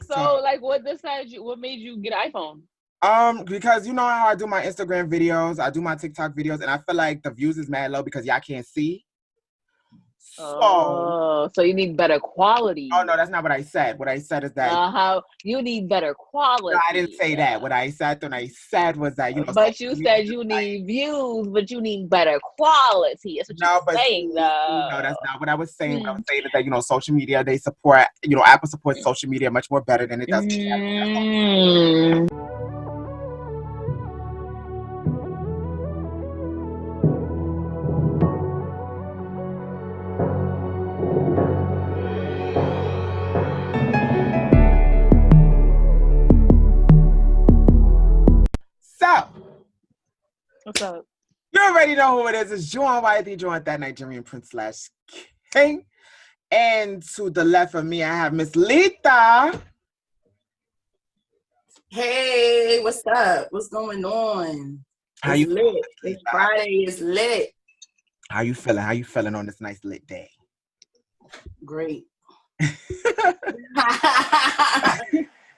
So, like, what made you get an iPhone? Because you know how I do my Instagram videos, I do my TikTok videos, and I feel like the views is mad low because y'all can't see. So, Oh, so you need better oh quality. no, that's not what I said. What I said is that How you need better no, I didn't quality. say that. What I said was that social But you media said is you like need views, but you need better quality. That's what you no, but were saying, see, no, though. that's not what I was saying. What I Hmm. was saying is that social media they support. Apple supports social media much more better than it does. Mm. So What's up? you already know who it is. It's Juan YD, Juan, that Nigerian prince slash king. And to the left of me, I have Miss Lita. Hey, what's up? What's going on? How It's you feeling, lit. Miss It's Lita? Friday. It's lit. How you feeling? How you feeling on this nice lit day? Great.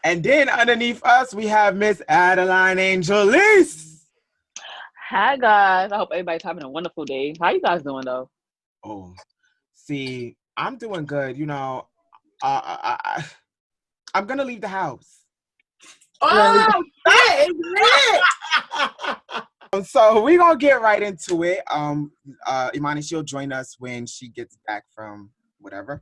And then underneath us, we have Miss Adeline Angelise. Hi guys. I hope everybody's having a wonderful day. How you guys doing though? Oh, see, I'm doing good. I'm gonna leave the house. Oh, shit, it's lit. So we're gonna get right into it. Imani, she'll join us when she gets back from whatever.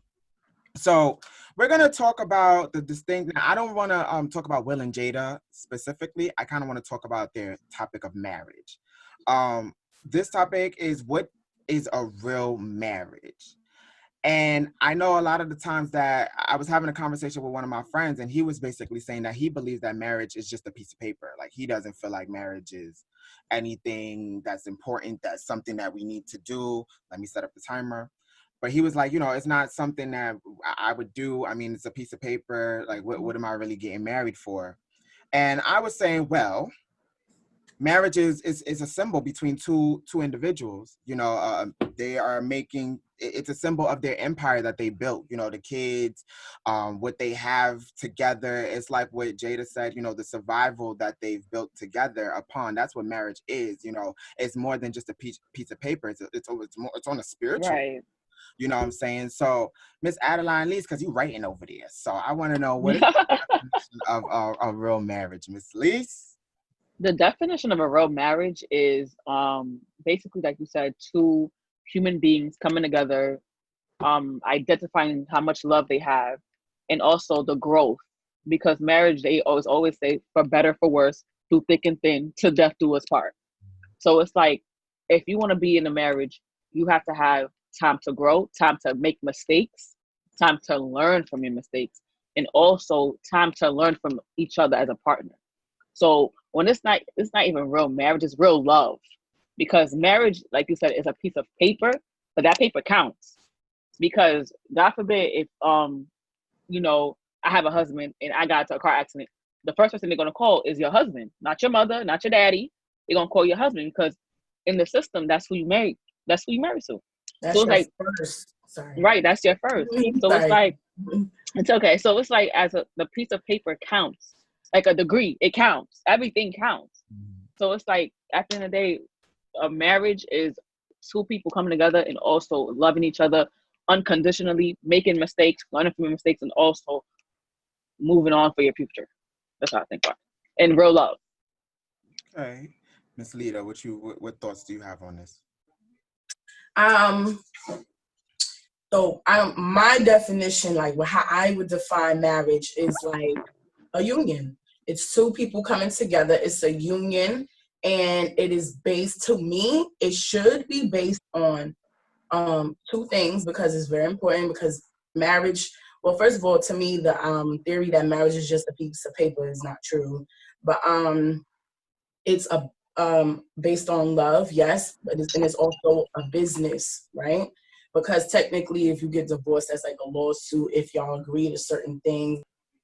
So we're gonna talk about the distinct. Now, I don't want to talk about Will and Jada specifically. I kind of want to talk about their topic of marriage. This topic is what is a real marriage. And I know a lot of the times that I was having a conversation with one of my friends, and he was basically saying that he believes that marriage is just a piece of paper. Like he doesn't feel like marriage is anything that's important, that's something that we need to do. Let me set up the timer. But he was like, it's not something that I would do. I mean, it's a piece of paper. Like, what am I really getting married for? And I was saying, well, marriage is a symbol between two individuals. They are making it's a symbol of their empire that they built. The kids, what they have together. It's like what Jada said. The survival that they've built together upon. That's what marriage is. It's more than just a piece of paper. It's more. It's on a spiritual. Right. You know what I'm saying? So, Miss Adeline Lees, because you writing over there. So I want to know what is the definition of a real marriage, Miss Lees? The definition of a real marriage is basically, like you said, two human beings coming together, identifying how much love they have, and also the growth. Because marriage, they always say, for better, for worse, through thick and thin, to death do us part. So it's like, if you want to be in a marriage, you have to have time to grow, time to make mistakes, time to learn from your mistakes, and also time to learn from each other as a partner. So when it's not even real marriage, it's real love. Because marriage, like you said, is a piece of paper, but that paper counts. Because God forbid if I have a husband and I got into a car accident, the first person they're gonna call is your husband, not your mother, not your daddy. They're gonna call your husband because in the system, that's who you married. That's who you married to. So That's it's your like, first. Sorry. right, that's your first. So it's Sorry. like, it's okay. So it's like the piece of paper counts, like a degree, it counts. Everything counts. So it's like at the end of the day, a marriage is two people coming together and also loving each other unconditionally, making mistakes, learning from your mistakes, and also moving on for your future. That's how I think about it. And real love. Okay. Miss Lita, what thoughts do you have on this? Um. So, my definition, like how I would define marriage, is like a union. It's two people coming together. It's a union, and it is based. To me, it should be based on two things because it's very important. Because marriage, well, first of all, to me, the theory that marriage is just a piece of paper is not true. But it's a based on love, yes, but it's also a business, right? Because technically, if you get divorced, that's like a lawsuit if y'all agree to certain things.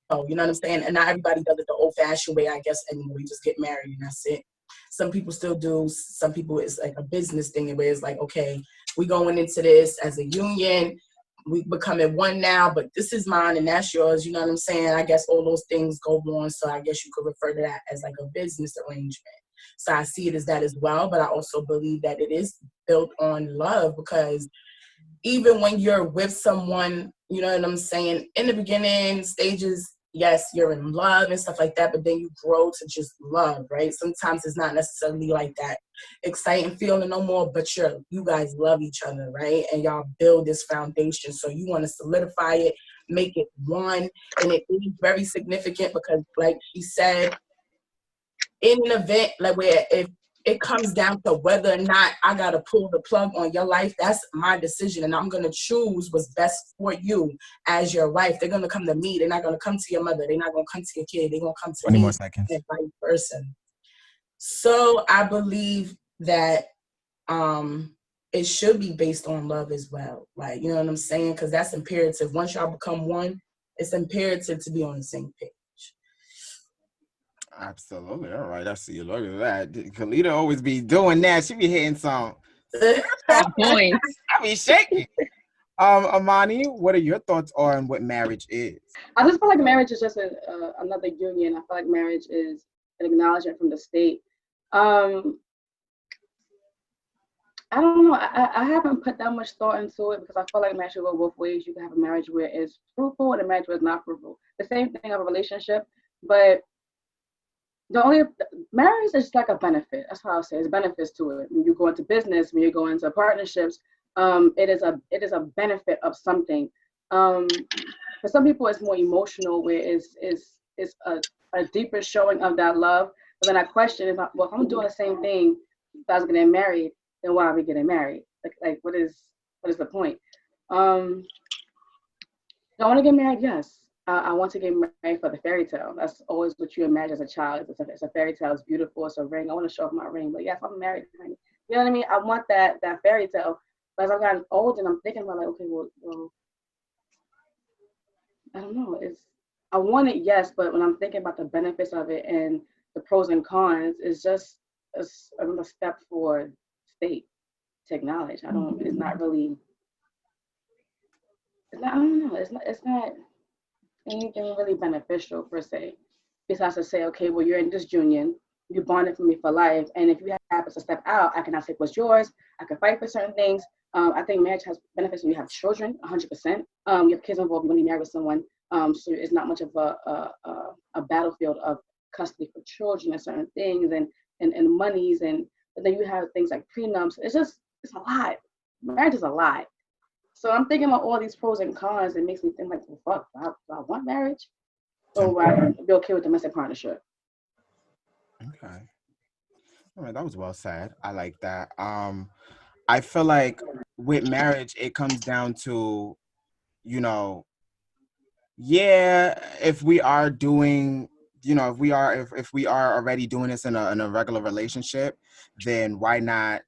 Oh, you know what I'm saying? And not everybody does it the old-fashioned way, I guess, anymore. You just get married and that's it. Some people still do. Some people, it's like a business thing where it's like, okay, we going into this as a union. we becoming one now, but this is mine and that's yours. You know what I'm saying? I guess all those things go on. So I guess you could refer to that as like a business arrangement. So I see it as that as well. But I also believe that it is built on love, because even when you're with someone, you know what I'm saying, in the beginning stages, yes, you're in love and stuff like that, but then you grow to just love, right? Sometimes it's not necessarily like that exciting feeling no more, but you guys love each other, right? And y'all build this foundation. So you want to solidify it, make it one. And it is very significant because, like she said, in an event like where if it comes down to whether or not I gotta pull the plug on your life, that's my decision, and I'm gonna choose what's best for you as your wife. They're gonna come to me. They're not gonna come to your mother. They're not gonna come to your kid. They're gonna come to 20 more me seconds. as vice versa. So I believe that it should be based on love as well. Like, you know what I'm saying? Because that's imperative. Once y'all become one, it's imperative to be on the same page. Absolutely. All right. I see you. Look at that. Kalita always be doing that. She be hitting some Points. I be shaking. Amani, what are your thoughts on what marriage is? I just feel like marriage is just another union. I feel like marriage is an acknowledgement from the state. I don't know. I haven't put that much thought into it because I feel like marriage should go both ways. You can have a marriage where it's fruitful and a marriage where it's not fruitful. The same thing of a relationship, but the only marriage is just like a benefit. That's how I'll say. It's benefits to it. When you go into business, when you go into partnerships, it is a benefit of something. For some people, it's more emotional, where it's a deeper showing of that love. But then I question if I'm doing the same thing, if I was getting married, then why are we getting married? Like what is the point? Do I want to get married? Yes. I want to get married for the fairy tale. That's always what you imagine as a child. It's a fairy tale. It's beautiful. It's a ring. I want to show off my ring. But yes, I'm married. You know what I mean? I want that fairy tale. But as I've gotten older, and I'm thinking about like, okay, well, I don't know. I want it, yes, but when I'm thinking about the benefits of it and the pros and cons, it's just another step for state to acknowledge. It's not really. I don't know. It's not anything really beneficial per se. Besides to say, okay, well, you're in this union, you bonded for me for life, and if you happen to step out, I cannot take what's yours. I can fight for certain things. I think marriage has benefits when you have children, 100%. You have kids involved when you marry someone, so it's not much of a battlefield of custody for children and certain things and monies, and then you have things like prenups. It's a lot. Marriage is a lot. So I'm thinking about all these pros and cons. It makes me think like, well, fuck, do I want marriage? Or would I be okay with domestic partnership? Okay. All right, that was well said. I like that. I feel like with marriage, it comes down to, if we are doing, if we are already doing this in a regular relationship, then why not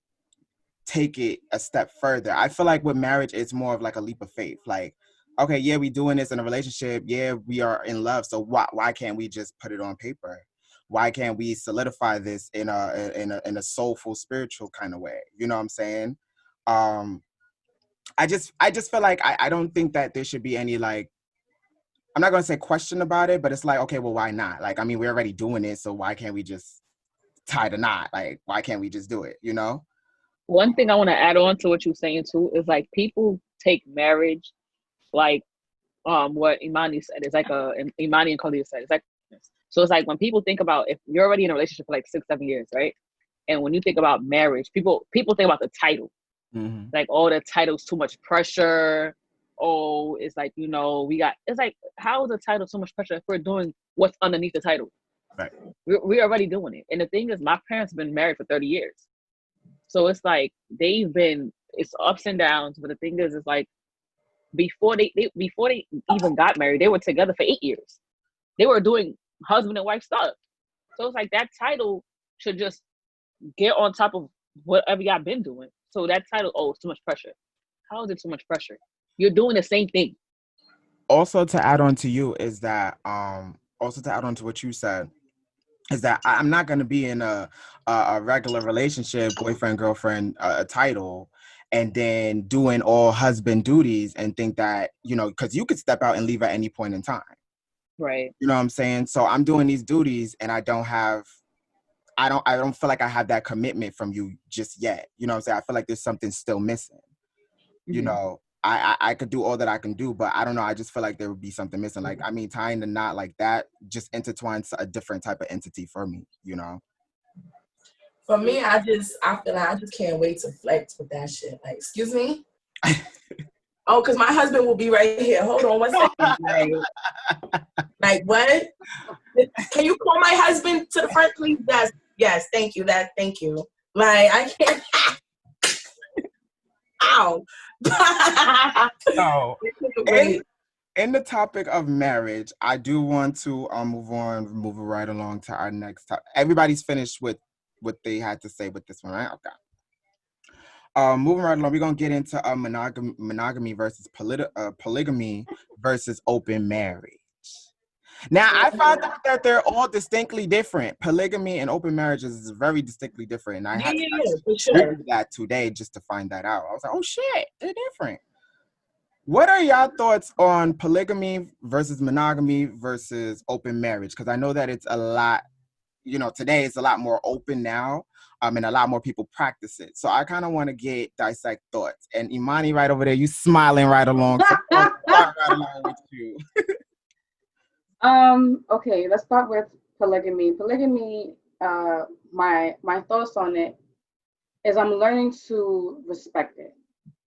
take it a step further? I feel like with marriage, it's more of like a leap of faith. Like, okay, yeah, we doing this in a relationship. Yeah, we are in love. So why can't we just put it on paper? Why can't we solidify this in a soulful, spiritual kind of way? You know what I'm saying? I just feel like I don't think that there should be any, like, I'm not gonna say question about it, but it's like, okay, well, why not? Like, I mean, we're already doing it, so why can't we just tie the knot? Like, why can't we just do it? You know? One thing I want to add on to what you're saying too is like people take marriage like what Imani said. It's like Imani and Khalid said. It's like, so it's like when people think about, if you're already in a relationship for like 6-7 years, right? And when you think about marriage, people think about the title. Mm-hmm. Like, oh, the title's too much pressure. Oh, it's like, it's like, how is the title so much pressure if we're doing what's underneath the title? Right. We're already doing it. And the thing is, my parents have been married for 30 years. So it's like, it's ups and downs. But the thing is, it's like, before they even got married, they were together for 8 years. They were doing husband and wife stuff. So it's like that title should just get on top of whatever y'all been doing. So that title, oh, it's too much pressure. How is it too much pressure? You're doing the same thing. Also, to add on to you is that, also to add on to what you said, is that I'm not going to be in a regular relationship, boyfriend, girlfriend, title, and then doing all husband duties and think that, because you could step out and leave at any point in time. Right. You know what I'm saying? So I'm doing these duties and I don't feel like I have that commitment from you just yet. You know what I'm saying? I feel like there's something still missing. I could do all that I can do, but I don't know. I just feel like there would be something missing. Like, I mean, tying the knot like that just intertwines a different type of entity for me, For me, I feel like I just can't wait to flex with that shit. Like, excuse me? Oh, because my husband will be right here. Hold on one second. Like what? Can you call my husband to the front, please? Yes, thank you. Thank you. Like, I can't. Ow. So, in the topic of marriage, I do want to move right along to our next topic. Everybody's finished with what they had to say with this one, right? Okay. Moving right along, we're gonna get into monogamy versus polygamy versus open marriage. Now, I found out that they're all distinctly different. Polygamy and open marriage is very distinctly different, and I had to for sure. read that today just to find that out. I was like, oh shit, they're different. What are y'all thoughts on polygamy versus monogamy versus open marriage? Because I know that it's a lot, today it's a lot more open now, and a lot more people practice it. So I kind of want to dissect thoughts. And Imani, right over there, you smiling right along. So I'll start right along with you. Okay, let's start with polygamy. Polygamy, my thoughts on it is I'm learning to respect it.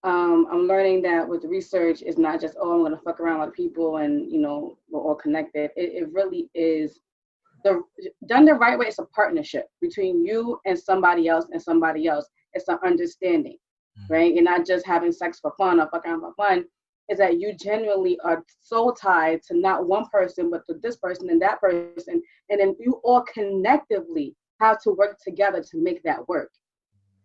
I'm learning that with research, it's not just, oh, I'm gonna fuck around with people and we're all connected. It really is done the right way. It's a partnership between you and somebody else and somebody else. It's an understanding, right? You're not just having sex for fun or fuck around for fun. Is that you genuinely are so tied to not one person, but to this person and that person. And then you all collectively have to work together to make that work.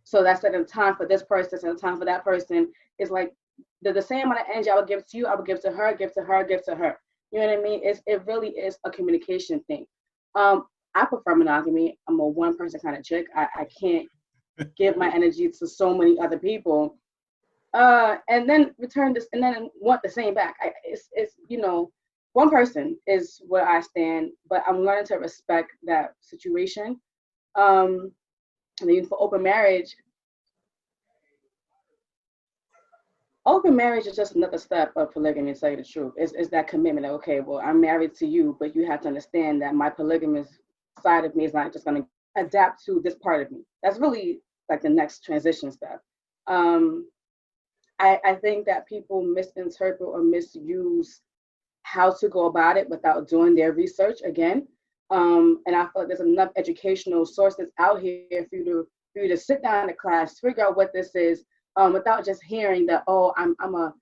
So that's at a time for this person, and a time for that person. It's like the same amount of energy I would give to you, I would give to her, give to her, give to her. You know what I mean? It really is a communication thing. I prefer monogamy. I'm a one person kind of chick. I can't give my energy to so many other people. And then return this and then want the same back. It's one person is where I stand, but I'm learning to respect that situation. And then for open marriage is just another step of polygamy, to tell you the truth. It's that commitment. Okay, well, I'm married to you, but you have to understand that my polygamous side of me is not just going to adapt to this part of me. That's really like the next transition step. I think that people misinterpret or misuse how to go about it without doing their research again. And I feel like there's enough educational sources out here for you to sit down in a class, figure out what this is, without just hearing that, oh, I'm not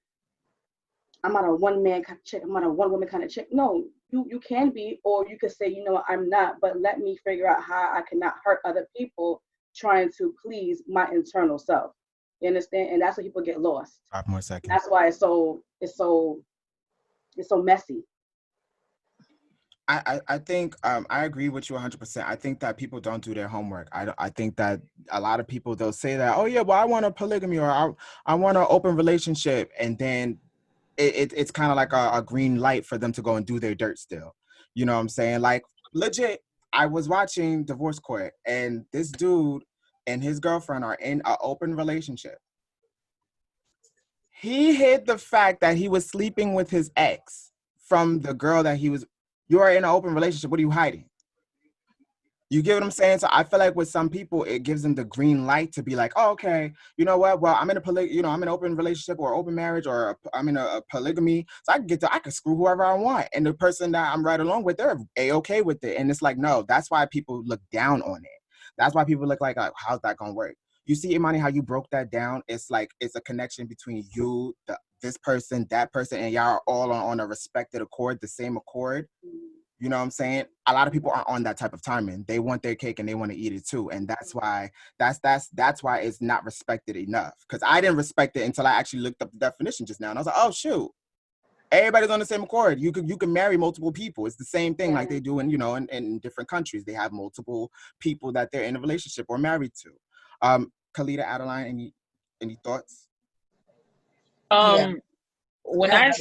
a one man kind of chick, I'm not a one woman kind of chick. No, you can be, or you could say, you know what, I'm not, but let me figure out how I cannot hurt other people trying to please my internal self. You understand? And that's where people get lost. 5 more seconds. That's why it's so messy. I think I agree with you 100%. I think that people don't do their homework. I think that a lot of people, they'll say that, oh yeah, well, I want a polygamy or I want an open relationship, and then it's kind of like a green light for them to go and do their dirt still. You know what I'm saying? Like, legit, I was watching Divorce Court, and this dude and his girlfriend are in an open relationship. He hid the fact that he was sleeping with his ex from the girl that you are in an open relationship. What are you hiding? You get what I'm saying? So I feel like with some people, it gives them the green light to be like, oh, okay, you know what? Well, I'm in I'm in an open relationship or open marriage, or I'm in a polygamy. So I can screw whoever I want. And the person that I'm right along with, they're A-okay with it. And it's like, no, that's why people look down on it. That's why people look like, how's that going to work? You see, Imani, how you broke that down? It's like, it's a connection between you, this person, that person, and y'all are all on a respected accord, the same accord. You know what I'm saying? A lot of people aren't on that type of timing. They want their cake and they want to eat it too. And that's why it's not respected enough. Because I didn't respect it until I actually looked up the definition just now. And I was like, oh shoot. Everybody's on the same accord. You can marry multiple people. It's the same thing like they do in different countries. They have multiple people that they're in a relationship or married to. Khalida, Adeline, Any thoughts? Yeah. When I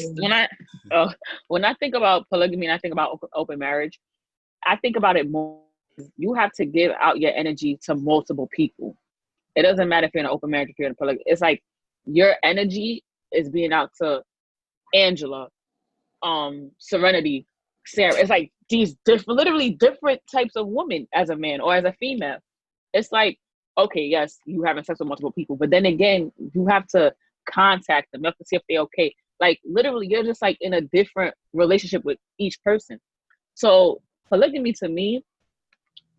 think about polygamy and I think about open marriage, I think about it more. You have to give out your energy to multiple people. It doesn't matter if you're in an open marriage, if you're in a polygamy. It's like your energy is being out to Angela, Serenity, Sarah. It's like these literally different types of women as a man or as a female. It's like, okay, yes, you having sex with multiple people, but then again, you have to contact them. You have to see if they're okay. Like literally, you're just like in a different relationship with each person. So polygamy to me,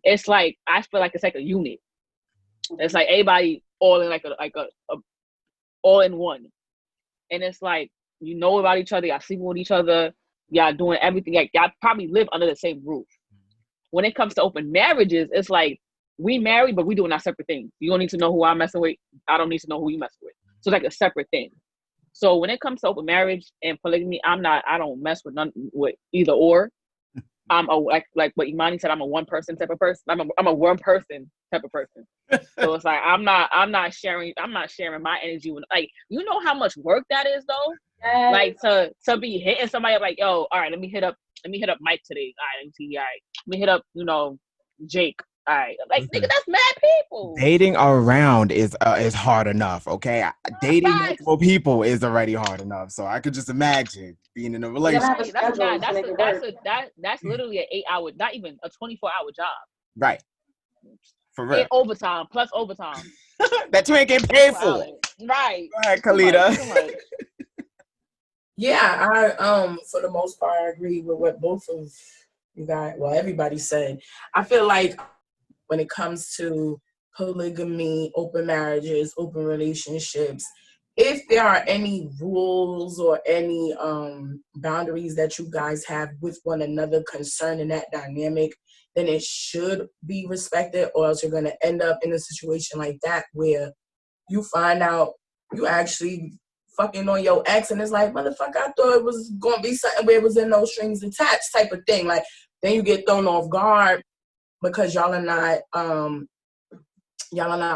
it's like I feel like it's like a unit. It's like everybody all in like a all in one, and it's like you know about each other, y'all sleeping with each other, y'all doing everything. Like y'all probably live under the same roof. When it comes to open marriages, it's like we married, but we doing our separate things. You don't need to know who I'm messing with. I don't need to know who you messing with. So it's like a separate thing. So when it comes to open marriage and polygamy, I don't mess with none with either or. I'm a like what Imani said, I'm a one person type of person. I'm a one person type of person. So it's like I'm not sharing my energy with, like, you know how much work that is though? Yes. Like to be hitting somebody up like, yo, all right, let me hit up Mike today. All right, let me see, all right. Let me hit up, Jake. All right. Like, nigga, that's mad people. Dating around is hard enough, okay? Dating Facts. multiple people is already hard enough. So I could just imagine being in a You relationship. gotta have a schedule to make it work. That's literally an 8-hour, not even a 24-hour job. Right. For real. And overtime, plus overtime. That you ain't getting paid for. Right. Go ahead, Too Khalida. much. Yeah, I for the most part I agree with what both of you guys, well, everybody said. I feel like when it comes to polygamy, open marriages, open relationships, if there are any rules or any boundaries that you guys have with one another concerning that dynamic, then it should be respected, or else you're going to end up in a situation like that where you find out you actually fucking on your ex, and it's like, motherfucker, I thought it was going to be something where it was in no strings attached type of thing. Like, then you get thrown off guard because y'all are not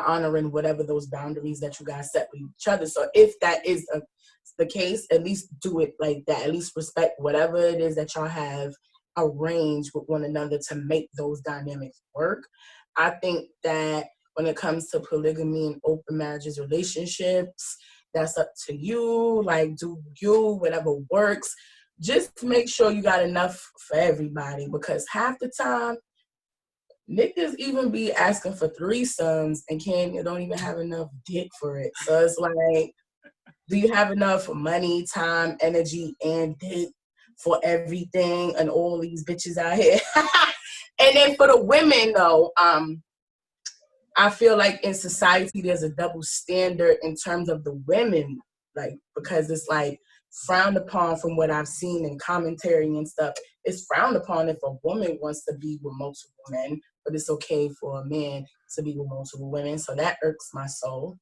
honoring whatever those boundaries that you guys set with each other. So if that is the case, at least do it like that. At least respect whatever it is that y'all have arranged with one another to make those dynamics work. I think that when it comes to polygamy and open marriages, relationships, that's up to you. Like, do you, whatever works. Just make sure you got enough for everybody, because half the time, niggas even be asking for threesomes and don't even have enough dick for it. So it's like, do you have enough money, time, energy, and dick for everything and all these bitches out here? And then for the women though, I feel like in society there's a double standard in terms of the women, like, because it's like frowned upon from what I've seen in commentary and stuff. It's frowned upon if a woman wants to be with multiple men, but it's okay for a man to be with multiple women. So that irks my soul.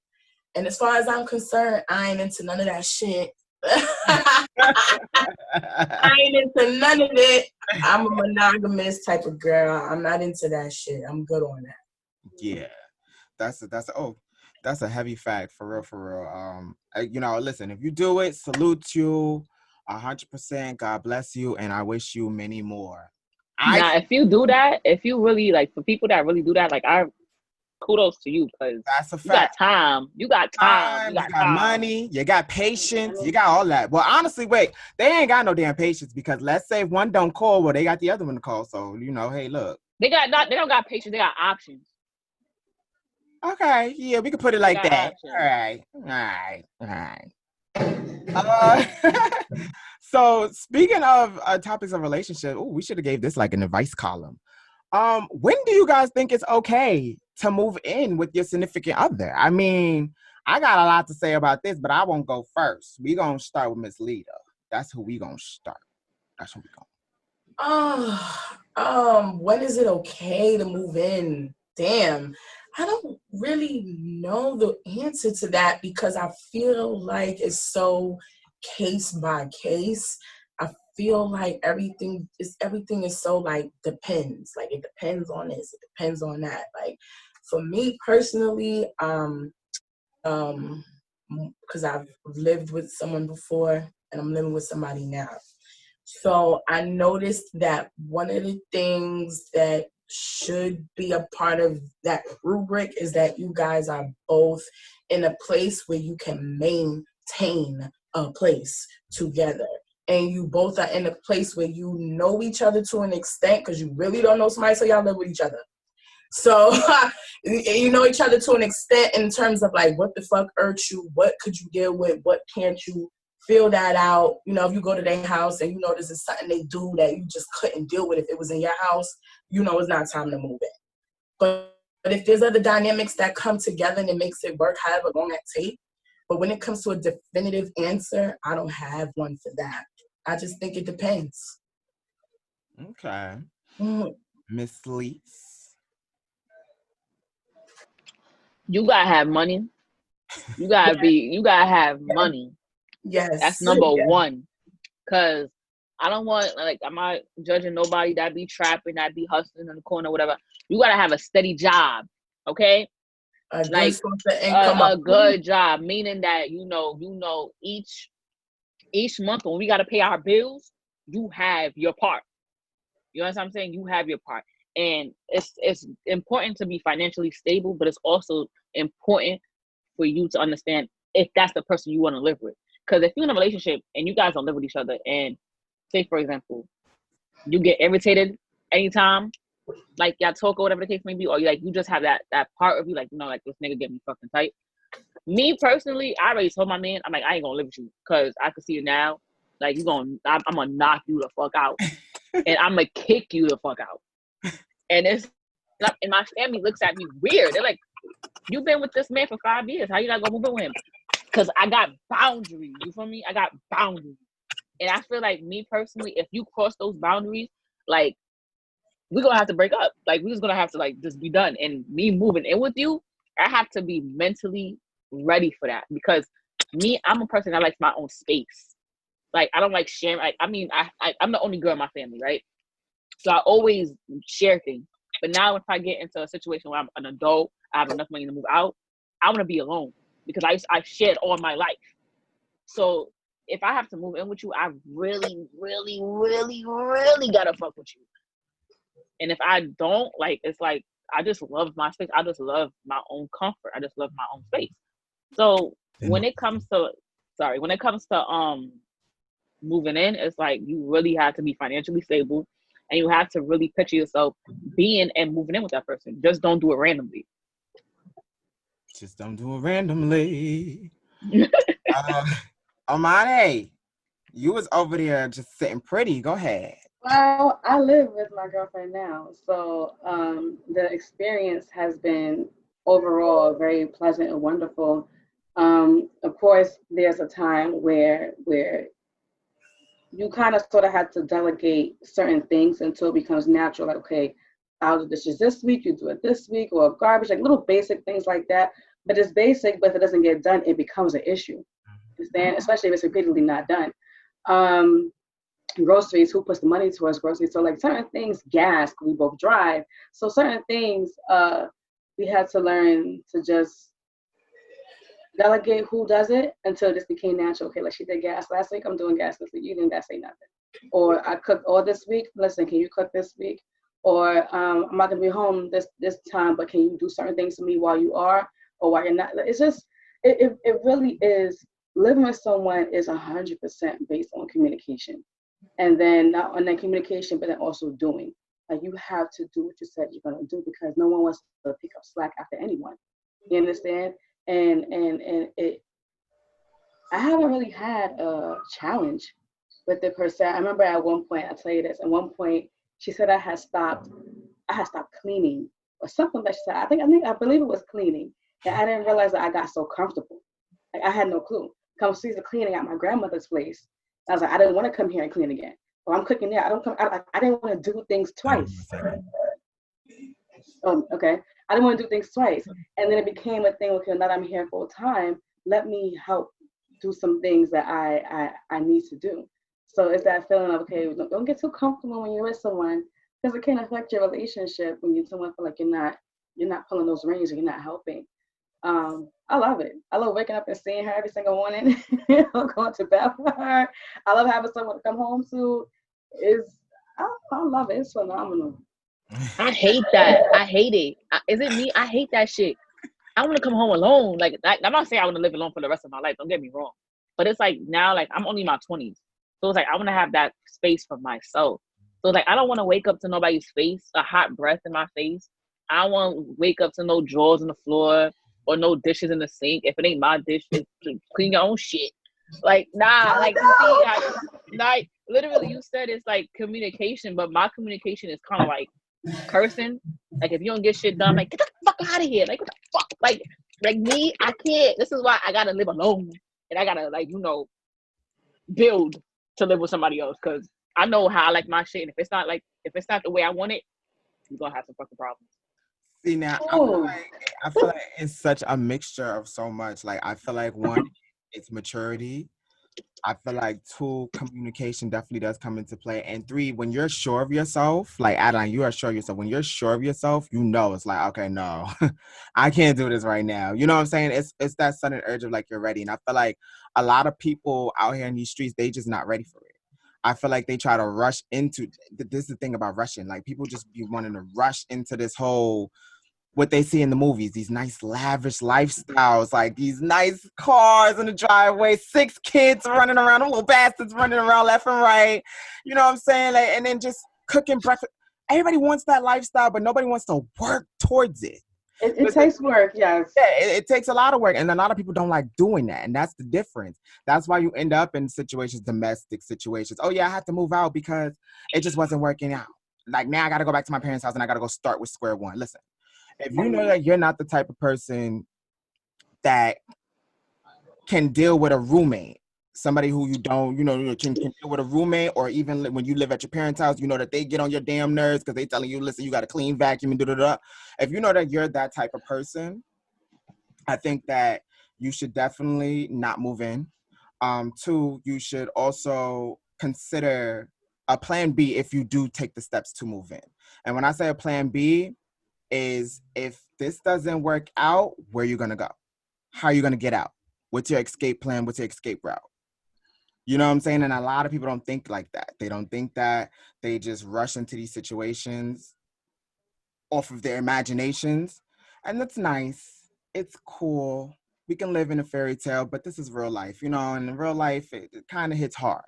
And as far as I'm concerned, I ain't into none of that shit. I ain't into none of it. I'm a monogamous type of girl. I'm not into that shit. I'm good on that. Yeah. That's a heavy fact, for real. Listen, if you do it, salute you 100%. God bless you, and I wish you many more. If you do that, if you really, like, for people that really do that, like, kudos to you, because that's a fact. You got time, you got money, you got patience, you got all that. Well, honestly, wait, they ain't got no damn patience, because let's say if one don't call, well, they got the other one to call. So, hey, look. They don't got patience, they got options. Okay, yeah, we can put it like that. Options. All right. So speaking of topics of relationship, we should have gave this like an advice column. When do you guys think it's okay to move in with your significant other? I mean, I got a lot to say about this, but I won't go first. We gonna start with Miss Lita. That's who we gonna start. That's who we gonna. When is it okay to move in? Damn, I don't really know the answer to that, because I feel like it's so case by case. I feel like everything is so like depends. Like, it depends on this, it depends on that. Like, for me personally, because I've lived with someone before and I'm living with somebody now. So I noticed that one of the things that should be a part of that rubric is that you guys are both in a place where you can maintain a place together. And you both are in a place where you know each other to an extent, because you really don't know somebody, so y'all live with each other. So you know each other to an extent in terms of like what the fuck irks you, what could you deal with, what can't you, feel that out. You know, if you go to their house and you know this is something they do that you just couldn't deal with if it was in your house, you know it's not time to move in. But if there's other dynamics that come together and it makes it work, however long that takes. But when it comes to a definitive answer, I don't have one for that. I just think it depends. Okay. Miss Lease. You gotta have money. You gotta have money. Yes. That's number one. Cause I don't want, like, I'm not judging nobody that be trapping, that be hustling in the corner, whatever. You gotta have a steady job, okay? A good like source of income. a good job, meaning that you know each month when we gotta pay our bills, you have your part. You know what I'm saying? You have your part. And it's important to be financially stable, but it's also important for you to understand if that's the person you want to live with. Because if you're in a relationship and you guys don't live with each other, and say, for example, you get irritated anytime, like y'all talk or whatever the case may be, or you just have that part of you, like, like this nigga get me fucking tight. Me personally, I already told my man, I'm like, I ain't gonna live with you, because I can see you now. Like, I'm gonna knock you the fuck out. And I'm gonna kick you the fuck out. And and my family looks at me weird. They're like, you've been with this man for 5 years. How you not gonna move in with him? Because I got boundaries. You feel me? I got boundaries. And I feel like, me personally, if you cross those boundaries, like, we're gonna have to break up. Like, we're just gonna have to, like, just be done. And me moving in with you, I have to be mentally ready for that. Because I'm a person that likes my own space. Like, I don't like sharing. Like, I mean, I'm the only girl in my family, right? So I always share things. But now if I get into a situation where I'm an adult, I have enough money to move out, I want to be alone, because I've shared all my life. So if I have to move in with you, I really, really, really, really gotta fuck with you. And if I don't, like, it's like, I just love my space. I just love my own comfort. I just love my own space. So when it comes to moving in, it's like, you really have to be financially stable, and you have to really picture yourself being and moving in with that person. Just don't do it randomly. Just don't do it randomly. Amani, you was over there just sitting pretty. Go ahead. Well, I live with my girlfriend now, so the experience has been overall very pleasant and wonderful. Of course, there's a time where you kind of sort of have to delegate certain things until it becomes natural. Like, okay, I'll do dishes this week, you do it this week, or garbage, like little basic things like that. But it's basic, but if it doesn't get done, it becomes an issue. Understand? Especially if it's repeatedly not done. Groceries, who puts the money towards groceries? So like certain things, gas, we both drive. So certain things, we had to learn to just delegate who does it until this became natural. Okay, like, she did gas last week, I'm doing gas this week. You didn't gotta say nothing. Or I cooked all this week. Listen, can you cook this week? Or I'm not gonna be home this time, but can you do certain things for me while you are, or while you're not? It's just it really is. Living with someone is 100% based on communication, and then not only communication, but then also doing. Like, you have to do what you said you're gonna do, because no one wants to pick up slack after anyone. You understand? And it, I haven't really had a challenge with it per se. I remember at one point, I'll tell you this, at one point she said I had stopped cleaning or something that she said. I believe it was cleaning. And I didn't realize that I got so comfortable. Like, I had no clue. Come see the cleaning at my grandmother's place. I was like, I didn't want to come here and clean again. Or I'm cooking there. I didn't want to do things twice. Okay. I didn't want to do things twice. And then it became a thing, okay, now that I'm here full time, let me help do some things that I need to do. So it's that feeling of, okay, don't get too comfortable when you're with someone, because it can affect your relationship when you someone feel like you're not pulling those reins or you're not helping. I love it. I love waking up and seeing her every single morning. Going to bed with her. I love having someone to come home to. I love it. It's phenomenal. I hate that. I hate it. Is it me? I hate that shit. I want to come home alone. Like, I'm not saying I want to live alone for the rest of my life. Don't get me wrong. But it's like now, like I'm only in my 20s, so it's like I want to have that space for myself. So it's like I don't want to wake up to nobody's face, a hot breath in my face. I don't want to wake up to no drawers on the floor or no dishes in the sink. If it ain't my dish, clean your own shit. Like nah, like you see, like literally, you said it's like communication, but my communication is kind of like cursing. Like if you don't get shit done, I'm like get the fuck out of here. Like what the fuck? Like me, I can't. This is why I gotta live alone, and I gotta build to live with somebody else, because I know how I like my shit, and if it's not the way I want it, you're gonna have some fucking problems. See now, I feel like it's such a mixture of so much. Like I feel like one, it's maturity. I feel like two, communication definitely does come into play. And three, when you're sure of yourself, like Adeline, you are sure of yourself. When you're sure of yourself, it's like, okay, no, I can't do this right now. You know what I'm saying? It's that sudden urge of like, you're ready. And I feel like a lot of people out here in these streets, they just not ready for it. I feel like they try to rush into, this is the thing about rushing. Like people just be wanting to rush into this whole, what they see in the movies, these nice lavish lifestyles, like these nice cars in the driveway, 6 kids running around, them little bastards running around left and right. You know what I'm saying? Like, and then just cooking breakfast. Everybody wants that lifestyle, but nobody wants to work towards it. It takes work, yes. Yeah, it takes a lot of work, and a lot of people don't like doing that, and that's the difference. That's why you end up in situations, domestic situations. Oh yeah, I had to move out because it just wasn't working out. Like now I got to go back to my parents' house and I got to go start with square one. Listen. If you know that you're not the type of person that can deal with a roommate, somebody who you don't, can deal with a roommate, or even when you live at your parents' house, you know that they get on your damn nerves because they telling you, listen, you got to clean, vacuum, and da-da-da. If you know that you're that type of person, I think that you should definitely not move in. Two, you should also consider a plan B if you do take the steps to move in. And when I say a plan B, is if this doesn't work out, where are you going to go? How are you going to get out? What's your escape plan? What's your escape route? You know what I'm saying? And a lot of people don't think like that. They don't think that. They just rush into these situations off of their imaginations. And that's nice. It's cool. We can live in a fairy tale, but this is real life, and in real life, it kind of hits hard.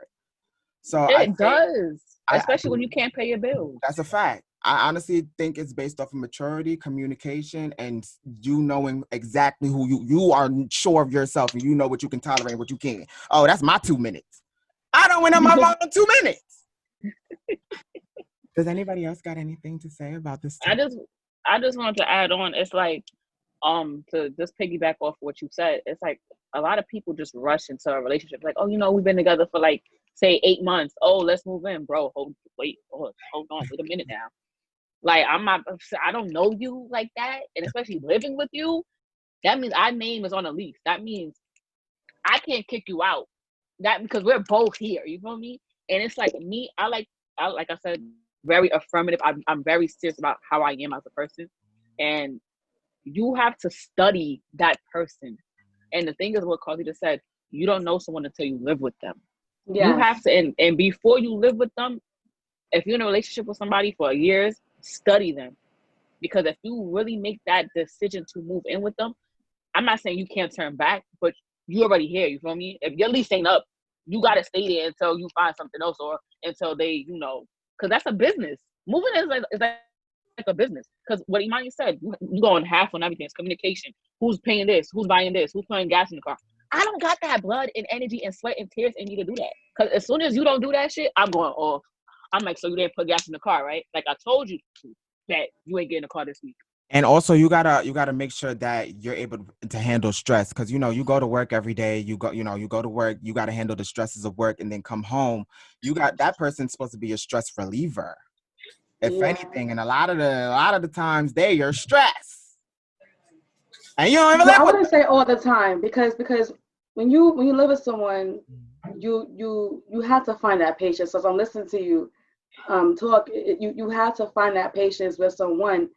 So it does, especially when you can't pay your bills. That's a fact. I honestly think it's based off of maturity, communication, and you knowing exactly who you are, sure of yourself, and you know what you can tolerate and what you can't. Oh, that's my 2 minutes. I don't win on my phone in 2 minutes. Does anybody else got anything to say about this? I just wanted to add on. It's like, to just piggyback off what you said. It's like a lot of people just rush into a relationship. Like, oh, we've been together for like, say 8 months. Oh, let's move in, bro. Hold on, wait a minute now. Like, I don't know you like that, and especially living with you, that means our name is on a lease. That means I can't kick you out. That because we're both here. You feel me? And it's like me. I like I said, very affirmative. I'm very serious about how I am as a person, and you have to study that person. And the thing is, what Carly just said, you don't know someone until you live with them. Yes. You have to, and before you live with them, if you're in a relationship with somebody for years, study them. Because if you really make that decision to move in with them, I'm not saying you can't turn back, but you already here, you feel me? If your lease ain't up, you gotta stay there until you find something else, or until they, because that's a business. Moving is like a business. Because what Imani said, you going half on everything. It's communication. Who's paying this? Who's buying this? Who's putting gas in the car? I don't got that blood and energy and sweat and tears in me to do that. Because as soon as you don't do that shit, I'm going off. I'm like, so you didn't put gas in the car, right? Like I told you that you ain't getting a car this week. And also you gotta make sure that you're able to handle stress, because you go to work every day. You go to work. You gotta handle the stresses of work, and then come home. You got that person's supposed to be a stress reliever, if anything. And a lot of the times they're your stress, and you don't even. I wouldn't say all the time, because when you live with someone, you have to find that patience. So as I'm listening to you talk, you have to find that patience with someone.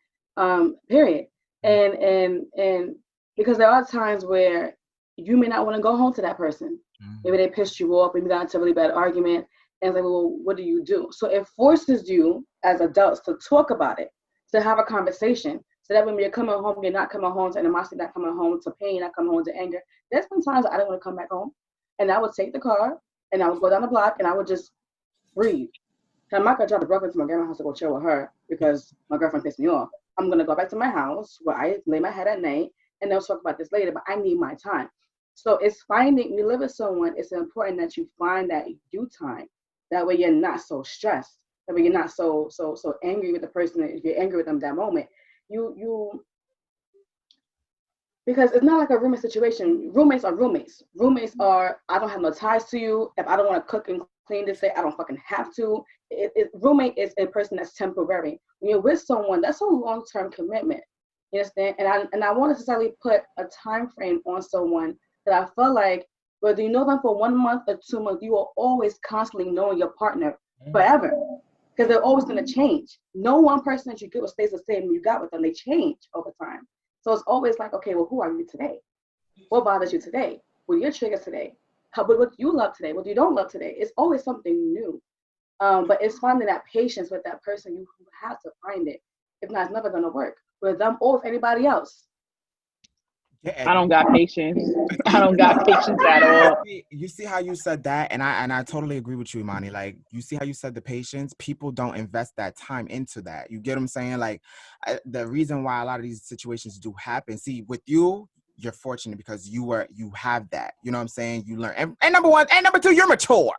Period. And Because there are times where you may not want to go home to that person. Maybe they pissed you off, maybe you got into a really bad argument, and it's like, well, what do you do? So it forces you as adults to talk about it, to have a conversation, so that when you're coming home, you're not coming home to animosity, not coming home to pain, not coming home to anger. There's been times I didn't want to come back home, and I would take the car, and I would go down the block, and I would just breathe. I'm not gonna drive the girlfriend to my grandma's house to go chill with her because my girlfriend pissed me off. I'm gonna go back to my house where I lay my head at night, and they'll talk about this later, but I need my time. So it's finding, you live with someone, it's important that you find that you time. That way you're not so stressed. That way you're not so angry with the person. If you're angry with them that moment, you because it's not like a roommate situation. Roommates are roommates. Roommates are, I don't have no ties to you. If I don't want to cook and clean this day, I don't fucking have to. Roommate is a person that's temporary. When you're with someone, that's a long-term commitment. You understand? And I won't necessarily put a time frame on someone that I feel like whether you know them for 1 month or 2 months, you are always constantly knowing your partner forever. Because they're always going to change. No one person that you get with stays the same you got with them. They change over time. So it's always like, okay, well, who are you today? What bothers you today? What are your triggers today? What do you love today? What you don't love today? It's always something new. But it's finding that patience with that person. You have to find it. If not, it's never going to work with them or with anybody else. I don't got patience. I don't got patience at all. You see how you said that, and I totally agree with you, Imani. Like, you see how you said the patience. People don't invest that time into that. You get what I'm saying? Like, the reason why a lot of these situations do happen. See, with you, you're fortunate because you have that. You know what I'm saying? You learn. And number one, and number two, you're mature.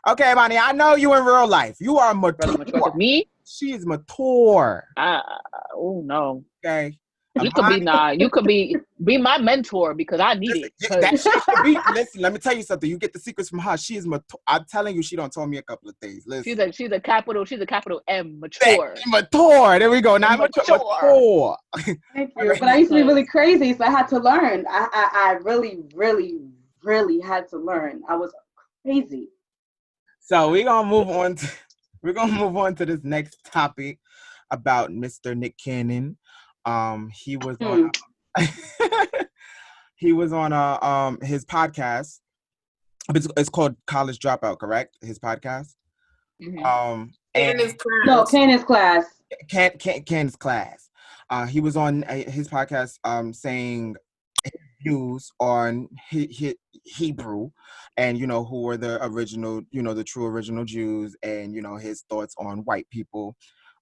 Okay, Imani, I know you in real life. You are mature. Me? She is mature. Oh no. Okay. You could be you could be my mentor because I need it. That she should be. Listen, let me tell you something. You get the secrets from her. She is mature. I'm telling you, she don't told me a couple of things. Listen. She's a capital M, mature. Mature. There we go. Not mature. Thank you. But I used to be really crazy, so I had to learn. I really, really, really had to learn. I was crazy. So we're gonna move on to this next topic about Mr. Nick Cannon. He was on his podcast. It's called College Dropout, correct? His podcast. Cannon's class. No, Cannon's class. Cannon's class. He was on his podcast saying his views on Hebrew, and who were the original, the true original Jews, and his thoughts on white people.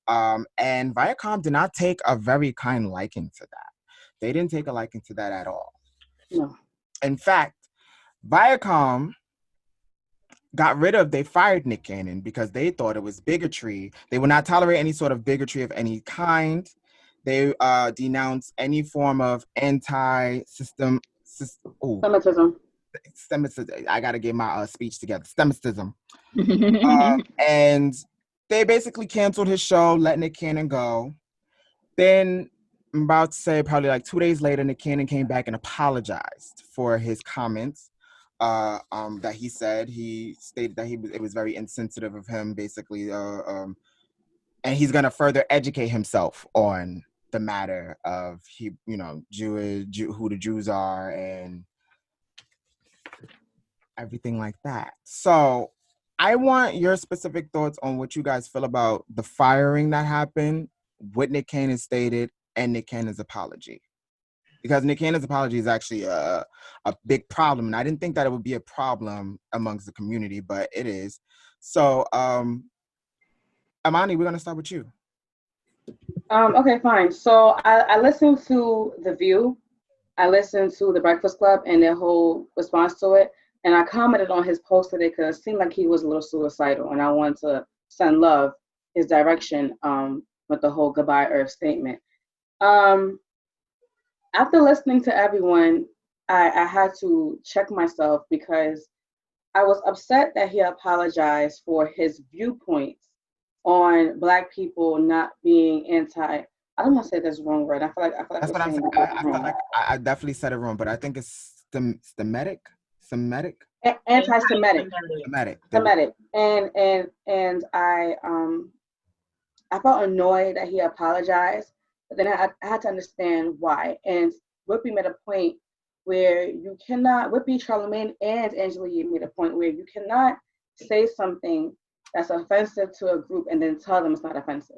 And Viacom did not take a very kind liking to that. They didn't take a liking to that at all. No. In fact, Viacom they fired Nick Cannon because they thought it was bigotry. They would not tolerate any sort of bigotry of any kind. They denounced any form of Semitism. I got to get my speech together. Semitism. And they basically canceled his show, let Nick Cannon go. Then, I'm about to say probably like 2 days later, Nick Cannon came back and apologized for his comments that he said. He stated that it was very insensitive of him, basically, and he's going to further educate himself on the matter of who the Jews are and everything like that. So I want your specific thoughts on what you guys feel about the firing that happened, what Nick Cannon stated, and Nick Cannon's apology. Because Nick Cannon's apology is actually a big problem, and I didn't think that it would be a problem amongst the community, but it is. So, Imani, we're going to start with you. Okay, fine. So I listened to The View. I listened to The Breakfast Club and their whole response to it. And I commented on his post today because it seemed like he was a little suicidal, and I wanted to send love his direction with the whole goodbye Earth statement. After listening to everyone, I had to check myself because I was upset that he apologized for his viewpoints on Black people not being I don't want to say this wrong word. I feel like that's what I'm saying. I feel like I definitely said it wrong, but I think it's Semitic. Anti-Semitic. Semitic. And I felt annoyed that he apologized, but then I had to understand why. And Whoopi made a point where you cannot, Whoopi, Charlamagne, and Angela Yee made a point where you cannot say something that's offensive to a group and then tell them it's not offensive.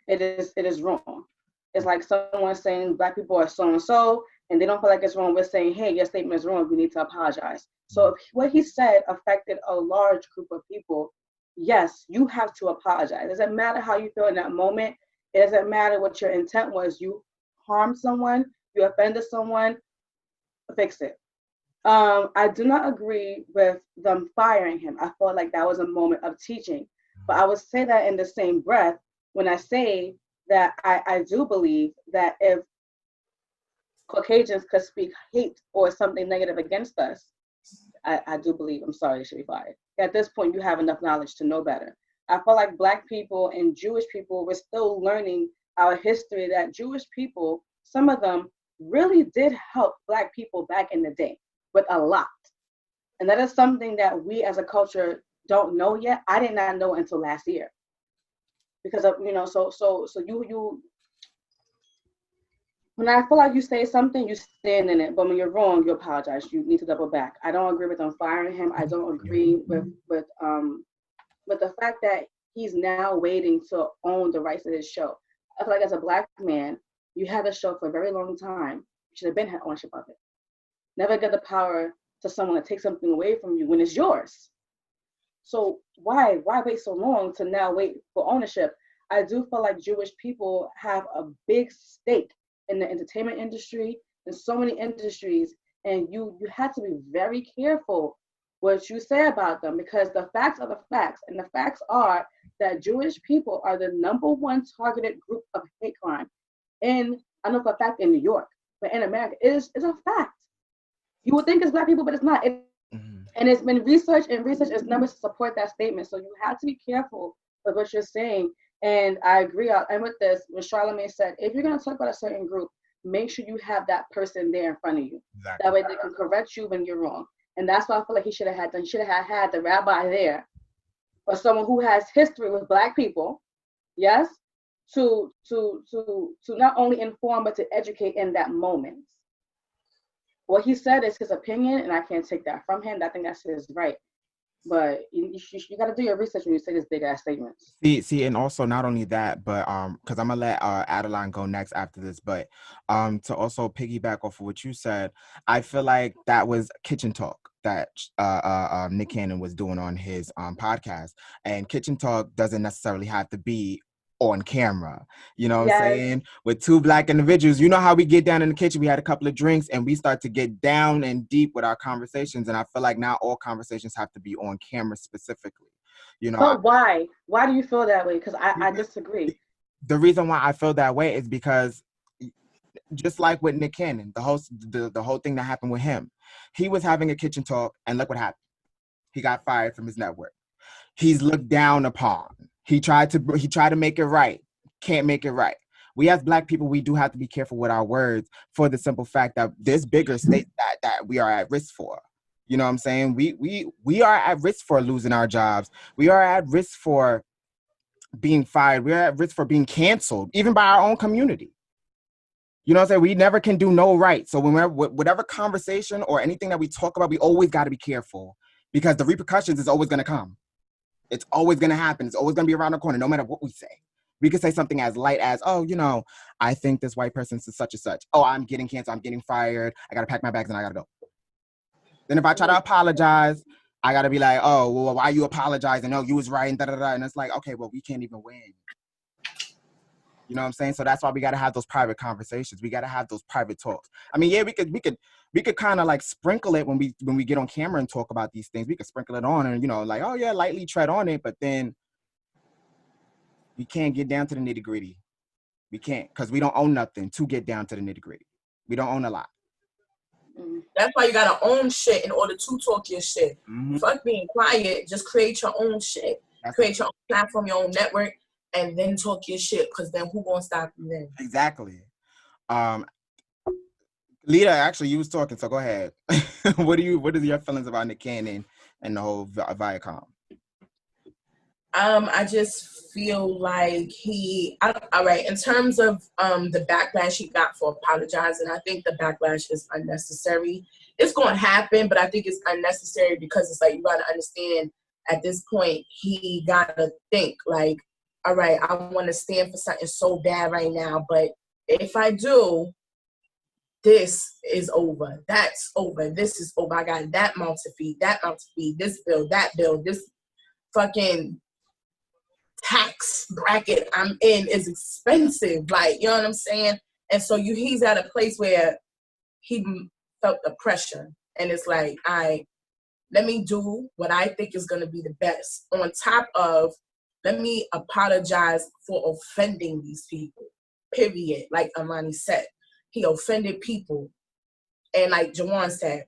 It is wrong. It's like someone saying Black people are so and so, and they don't feel like it's wrong. We're saying, hey, your statement is wrong. We need to apologize. So if what he said affected a large group of people, yes, you have to apologize. It doesn't matter how you feel in that moment. It doesn't matter what your intent was. You harmed someone, you offended someone, fix it. I do not agree with them firing him. I felt like that was a moment of teaching. But I would say that in the same breath when I say that I do believe that if Caucasians could speak hate or something negative against us, I do believe, I'm sorry, they should be fired. At this point, you have enough knowledge to know better. I feel like Black people and Jewish people, we're still learning our history, that Jewish people, some of them really did help Black people back in the day with a lot. And that is something that we as a culture don't know yet. I did not know until last year. Because of, so you when I feel like you say something, you stand in it. But when you're wrong, you apologize. You need to double back. I don't agree with them firing him. I don't agree with the fact that he's now waiting to own the rights of his show. I feel like as a Black man, you had the show for a very long time. You should have been had ownership of it. Never get the power to someone to take something away from you when it's yours. So why wait so long to now wait for ownership? I do feel like Jewish people have a big stake in the entertainment industry and so many industries, and you have to be very careful what you say about them, because the facts are the facts, and the facts are that Jewish people are the #1 targeted group of hate crime I know for a fact in New York, but in America, it's a fact. You would think it's Black people, but it's not. And it's been research is numbers to support that statement. So you have to be careful with what you're saying. And I agree. And with this, when Charlamagne said, if you're going to talk about a certain group, make sure you have that person there in front of you. Exactly. That way they can correct you when you're wrong. And that's what I feel like he should have had done. He should have had the rabbi there, or someone who has history with Black people, yes, to not only inform but to educate in that moment. What he said is his opinion, and I can't take that from him. I think that's his right. But you got to do your research when you say this big ass statements. See, and also not only that, but because I'm gonna let Adeline go next after this, but to also piggyback off of what you said, I feel like that was kitchen talk that Nick Cannon was doing on his podcast, and kitchen talk doesn't necessarily have to be on camera, you know what I'm saying? With two Black individuals, you know how we get down in the kitchen, we had a couple of drinks and we start to get down and deep with our conversations, and I feel like now all conversations have to be on camera specifically, you know. But why do you feel that way? Because I disagree. The reason why I feel that way is because just like with Nick Cannon, the whole thing that happened with him, he was having a kitchen talk and look what happened. He got fired from his network. He's looked down upon. He tried to make it right. Can't make it right. We as Black people, we do have to be careful with our words for the simple fact that there's bigger states that we are at risk for. You know what I'm saying? We are at risk for losing our jobs. We are at risk for being fired. We are at risk for being canceled, even by our own community. You know what I'm saying? We never can do no right. So whatever conversation or anything that we talk about, we always got to be careful, because the repercussions is always going to come. It's always going to happen. It's always going to be around the corner, no matter what we say. We could say something as light as, oh, I think this white person's such and such. Oh, I'm getting canceled. I'm getting fired. I got to pack my bags and I got to go. Then if I try to apologize, I got to be like, oh, well, why you apologizing? Oh, you was right. And da-da-da. And it's like, okay, well, we can't even win. You know what I'm saying? So that's why we got to have those private conversations. We got to have those private talks. I mean, yeah, we could kind of like sprinkle it when we get on camera and talk about these things. We could sprinkle it on and, like, oh yeah, lightly tread on it. But then we can't get down to the nitty gritty. We can't, because we don't own nothing to get down to the nitty gritty. We don't own a lot. That's why you got to own shit in order to talk your shit. Mm-hmm. Fuck being quiet. Just create your own shit. Create your own platform, your own network, and then talk your shit, because then who gonna stop you then? Exactly. Lita, actually, you was talking, so go ahead. What are your feelings about Nick Cannon and the whole Viacom? I just feel like all right, in terms of the backlash he got for apologizing, I think the backlash is unnecessary. It's going to happen, but I think it's unnecessary because it's like, you got to understand at this point, he got to think like, all right, I want to stand for something so bad right now, but if I do, this is over, that's over, this is over, I got that mouth to feed, this bill, that bill, this fucking tax bracket I'm in is expensive. Like, you know what I'm saying? And so he's at a place where he felt the pressure. And it's like, let me do what I think is going to be the best. On top of, let me apologize for offending these people. Period. Like Amani said, he offended people. And like Jawan said,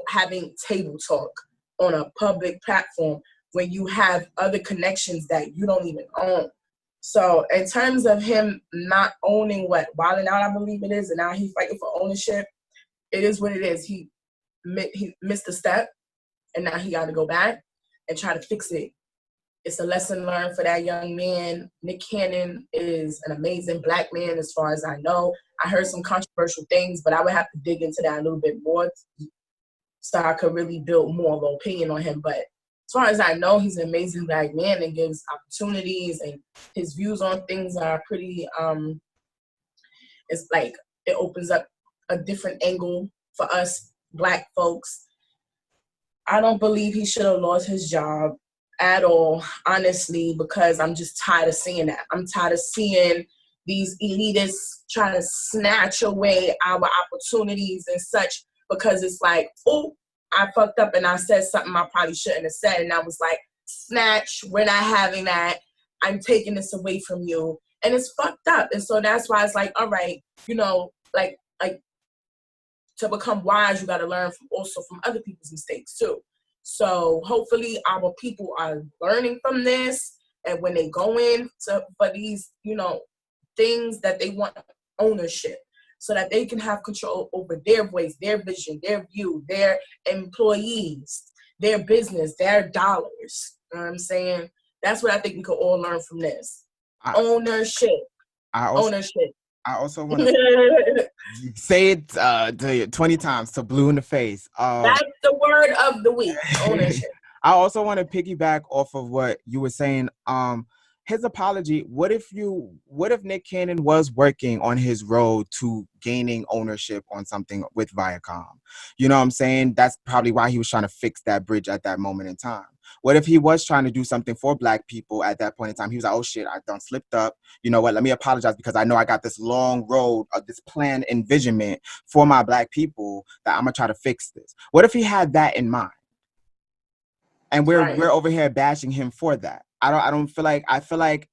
having table talk on a public platform when you have other connections that you don't even own. So in terms of him not owning Wilding Out, I believe it is, and now he's fighting for ownership, it is what it is. He missed a step, and now he got to go back and try to fix it. It's a lesson learned for that young man. Nick Cannon is an amazing Black man as far as I know. I heard some controversial things, but I would have to dig into that a little bit more so I could really build more of an opinion on him. But as far as I know, he's an amazing Black man and gives opportunities, and his views on things are pretty, it's like it opens up a different angle for us Black folks. I don't believe he should have lost his job at all, honestly, because I'm just tired of seeing that. I'm tired of seeing these elitists trying to snatch away our opportunities and such, because it's like, oh, I fucked up and I said something I probably shouldn't have said. And I was like, snatch, we're not having that. I'm taking this away from you. And it's fucked up. And so that's why it's like, all right, you know, like to become wise, you got to learn also from other people's mistakes too. So hopefully our people are learning from this. And when they go in for these, you know, things that they want ownership, so that they can have control over their voice, their vision, their view, their employees, their business, their dollars. You know what I'm saying? That's what I think we could all learn from this. Ownership. I also want to say it to you 20 times to blue in the face. That's the word of the week. Ownership. I also want to piggyback off of what you were saying. His apology, what if Nick Cannon was working on his road to gaining ownership on something with Viacom? You know what I'm saying? That's probably why he was trying to fix that bridge at that moment in time. What if he was trying to do something for Black people at that point in time? He was like, oh shit, I done slipped up. You know what? Let me apologize, because I know I got this long road of this planned envisionment for my Black people that I'm gonna try to fix this. What if he had that in mind? And we're over here bashing him for that. I feel like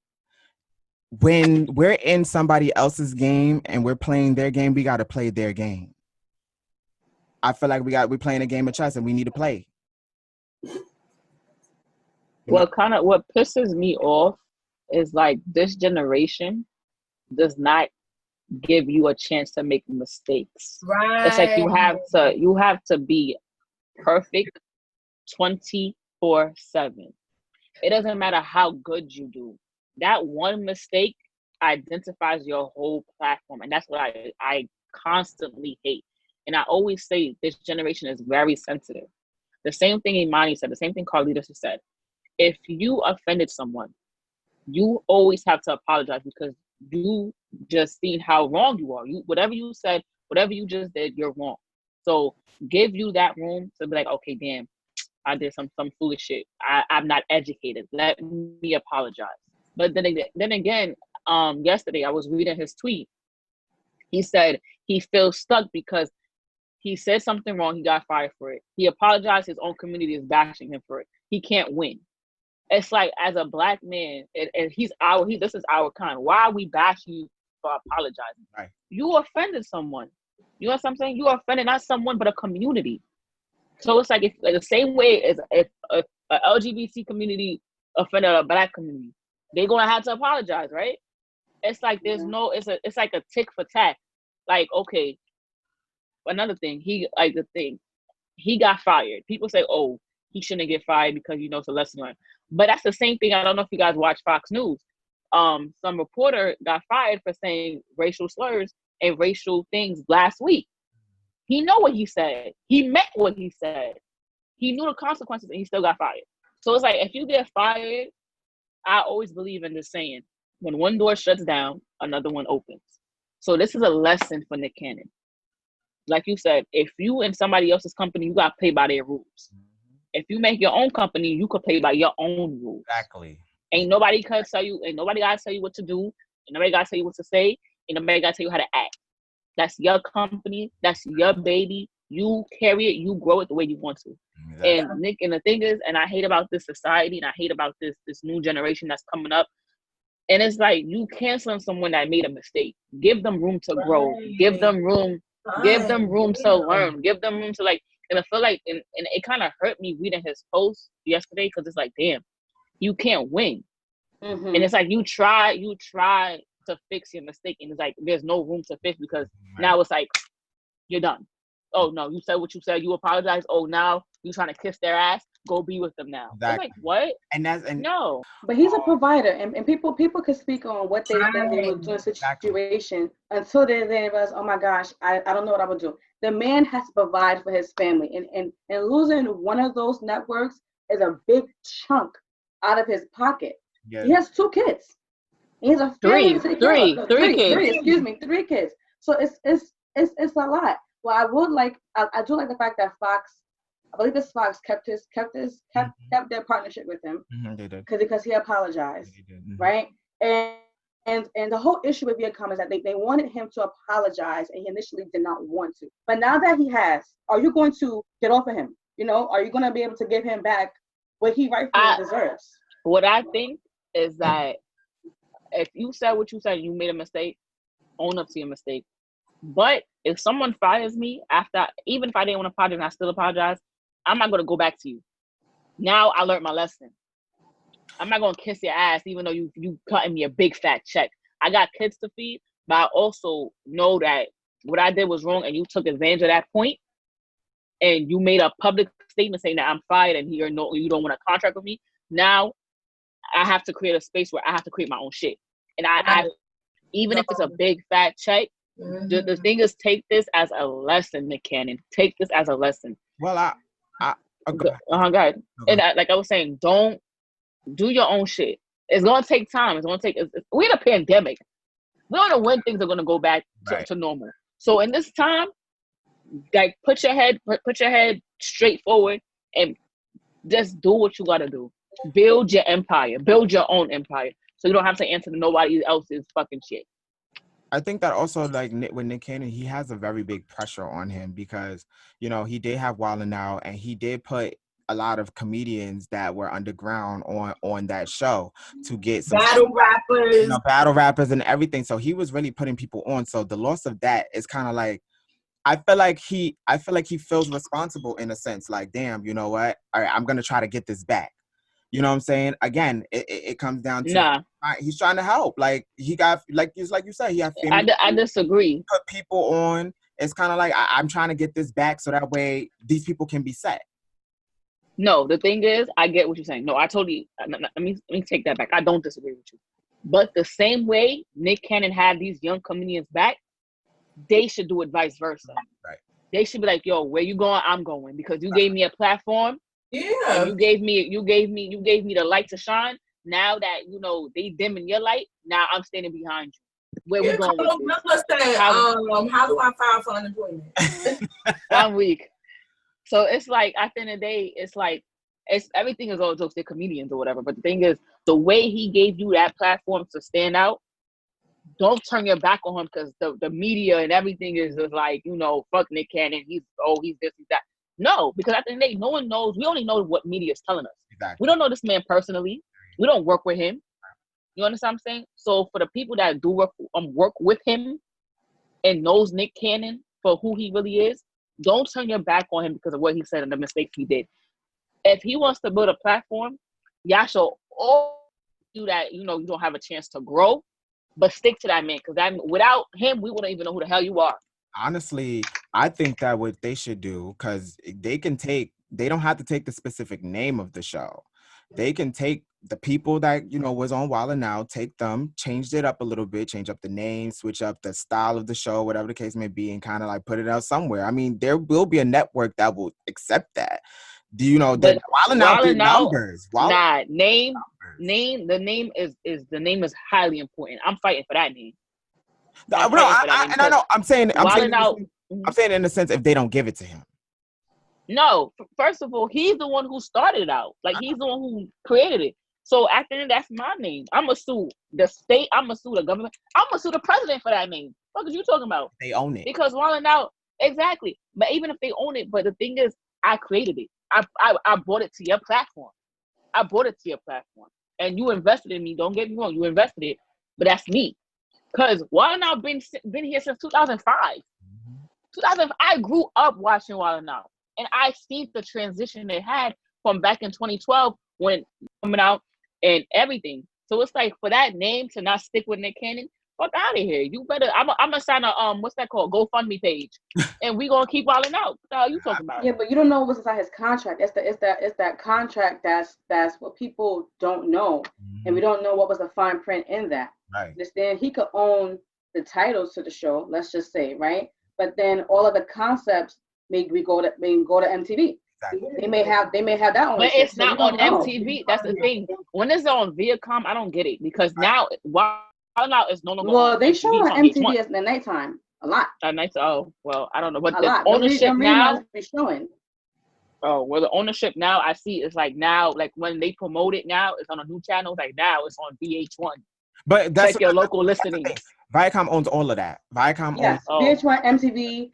when we're in somebody else's game and we're playing their game, we got to play their game. I feel like we're playing a game of chess and we need to play. What pisses me off is like this generation does not give you a chance to make mistakes. Right. It's like you have to be perfect 24/7. It doesn't matter how good you do. That one mistake identifies your whole platform. And that's what I constantly hate. And I always say this generation is very sensitive. The same thing Imani said, the same thing Carlita said. If you offended someone, you always have to apologize, because you just seen how wrong you are. Whatever you said, whatever you just did, you're wrong. So give you that room to be like, okay, damn, I did some foolish shit. I'm not educated. Let me apologize. But then again, yesterday I was reading his tweet. He said he feels stuck because he said something wrong. He got fired for it. He apologized. His own community is bashing him for it. He can't win. It's like, as a Black man, and this is our kind. Why are we bashing you for apologizing? Right. You offended someone. You know what I'm saying? You offended not someone, but a community. So it's like, if the same way as if a LGBT community offended a Black community, they're gonna have to apologize, right? It's like it's like a tick for tack. Like, okay, another thing, he got fired. People say, oh, he shouldn't get fired because it's a lesson learned. But that's the same thing. I don't know if you guys watch Fox News. Some reporter got fired for saying racial slurs and racial things last week. He know what he said. He meant what he said. He knew the consequences, and he still got fired. So it's like, if you get fired, I always believe in this saying: when one door shuts down, another one opens. So this is a lesson for Nick Cannon. Like you said, if you in somebody else's company, you got to play by their rules. If you make your own company, you could play by your own rules. Exactly. Ain't nobody got to tell you what to do. Ain't nobody got to tell you what to say. Ain't nobody got to tell you how to act. That's your company. That's your baby. You carry it. You grow it the way you want to. Exactly. And Nick, and the thing is, and I hate about this society, and I hate about this new generation that's coming up. And it's like, you canceling someone that made a mistake. Give them room to grow. Give them room. Give them room to learn. Give them room to, like. And I feel like, and it kind of hurt me reading his post yesterday, because it's like, damn, you can't win. And it's like, you try to fix your mistake, and it's like, there's no room to fix, because now it's like, you're done. Oh no, you said what you said, you apologize. Oh, now you trying to kiss their ass, go be with them now. Exactly. It's like, what? And no. But he's a provider, and people can speak on what they think they would do in a situation until they realize, oh my gosh, I don't know what I would do. The man has to provide for his family, and losing one of those networks is a big chunk out of his pocket. Yeah. He has 2 kids. He has a family to take care of. Three kids. So it's a lot. Well, I do like the fact that Fox, I believe it's Fox, kept their partnership with him. They did. Because he apologized, right? And the whole issue with Viacom is that they wanted him to apologize, and he initially did not want to. But now that he has, are you going to get off of him? Are you going to be able to give him back what he rightfully deserves? What I think is that if you said what you said, you made a mistake, own up to your mistake. But if someone fires me after, even if I didn't want to apologize and I still apologize, I'm not going to go back to you. Now I learned my lesson. I'm not going to kiss your ass, even though you cutting me a big fat check. I got kids to feed, but I also know that what I did was wrong, and you took advantage of that point, and you made a public statement saying that I'm fired and you don't want to contract with me. Now I have to create a space where I have to create my own shit. And I even if it's a big fat check, the thing is, take this as a lesson, Nick Cannon. Take this as a lesson. Well, go ahead. And like I was saying, don't do your own shit. It's gonna take time. We're in a pandemic. We don't know when things are gonna go back to normal. So in this time, like, put your head straight forward and just do what you gotta do. Build your empire. Build your own empire, so you don't have to answer to nobody else's fucking shit. I think that also, like, with Nick Cannon, he has a very big pressure on him because, he did have Wild 'N Out, and he did put a lot of comedians that were underground on that show to get some battle rappers and everything. So he was really putting people on. So the loss of that is kind of like, I feel like he feels responsible in a sense. Like, damn, you know what? All right, I'm gonna try to get this back. You know what I'm saying? Again, it comes down to he's trying to help. Like, he got, like you said, he had family. I disagree. Put people on. It's kind of like, I'm trying to get this back so that way these people can be set. No, the thing is, I get what you're saying. No, I totally. Let me take that back. I don't disagree with you. But the same way Nick Cannon had these young comedians back, they should do it vice versa. Right. They should be like, yo, where you going? I'm going, because you gave me a platform. Yeah. And you gave me the light to shine. Now that they dimming your light, now I'm standing behind you. Where we going with this? How do I file for unemployment? I'm weak. So it's like, at the end of the day, it's like, everything is all jokes. They're comedians or whatever. But the thing is, the way he gave you that platform to stand out, don't turn your back on him, because the media and everything is just like, fuck Nick Cannon. He's this, he's that. No, because at the end of the day, no one knows. We only know what media is telling us. Exactly. We don't know this man personally. We don't work with him. You understand what I'm saying? So for the people that do work with him and knows Nick Cannon for who he really is, don't turn your back on him because of what he said and the mistakes he did. If he wants to build a platform, y'all should all do that. You don't have a chance to grow, but stick to that man, because without him, we wouldn't even know who the hell you are. Honestly, I think that what they should do, because they don't have to take the specific name of the show. they can take the people that, you know, was on Wild 'N Out, take them, changed it up a little bit, change up the name, switch up the style of the show, whatever the case may be, and kind of like put it out somewhere. I mean, there will be a network that will accept that. Do you know that But Wild 'N Out Wild did 'N Out, numbers? nah, name, Numbers. the name is highly important. I'm fighting for that name. No, I'm no, fighting for that name and I because know Wild 'N Out. I'm saying in the sense if they don't give it to him. No, first of all, he's the one who started it out. Like he's the one who created it. So after that, that's my name. I'ma sue the state. I'ma sue the government. I'ma sue the president for that name. What are you talking about? They own it. Because Wild 'N Out, exactly. But even if they own it, but the thing is, I created it. I brought it to your platform. I brought it to your platform, and you invested in me. Don't get me wrong, you invested it, but that's me. Cause Wild 'N Out been here since 2005. 2000. I grew up watching Wild 'N Out, and I seen the transition they had from back in 2012 when coming out and everything. So it's like for that name to not stick with Nick Cannon, fuck out of here. You better. I'm gonna sign a what's that called? GoFundMe page, and we gonna keep Wild 'N Out. What the hell you talking about? Yeah, but you don't know what's inside his contract. It's that contract that's what people don't know, and we don't know what was the fine print in that. Right. Understand? He could own the titles to the show. Let's just say, right? But then all of the concepts may go to MTV. Exactly. They may have that ownership. But it's so we not don't on know. MTV. That's the thing. When it's on Viacom, I don't get it because now Wild 'N Out is no longer. Well, they show it on MTV VH1. at the nighttime a lot. At night. Oh well, I don't know, but A the lot. ownership now. Be showing. Oh well, the ownership now I see is like now, like when they promote it now, it's on a new channel. Like now, it's on VH1. But that's Check your local listening. Viacom owns all of that. Viacom Yes, owns VH1, MTV.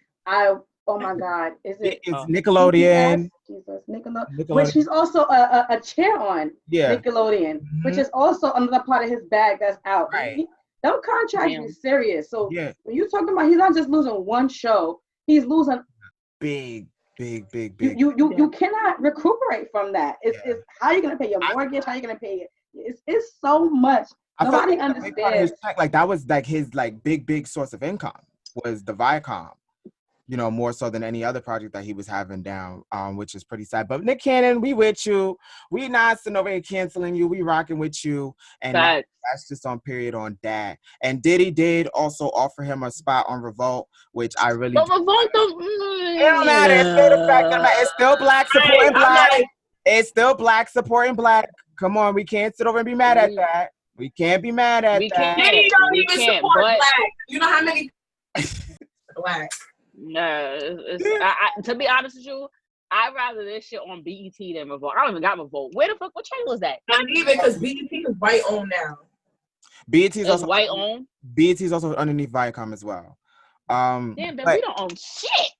Oh my God, is it? It's Nickelodeon. Jesus, Nickelodeon. Which he's also a chair on. Yeah. Nickelodeon, which is also another part of his bag that's out. Right. Those contracts be serious. So yeah, when you're talking about, he's not just losing one show. He's losing big. You cannot recuperate from that. It's how are you gonna pay your mortgage? How are you gonna pay it? It's so much. Nobody understands. Like that was like his like big source of income was the Viacom. You know, more so than any other project that he was having down, which is pretty sad. But Nick Cannon, we with you. We not sitting over here canceling you. We rocking with you. And that's just on period on that. And Diddy did also offer him a spot on Revolt, which I really But Revolt it don't matter. It's still the fact that it's still black supporting black. It's still black supporting black. Come on, we can't sit over and be mad at that. We can't be mad at that. Diddy don't even support black. You know how many black. No, to be honest with you, I'd rather this shit on BET than Revolt. I don't even got Revolt. Where the fuck? What channel is that? Not even because BET is white owned now. BET is also white owned. BET is also underneath Viacom as well. Damn, but we don't own shit.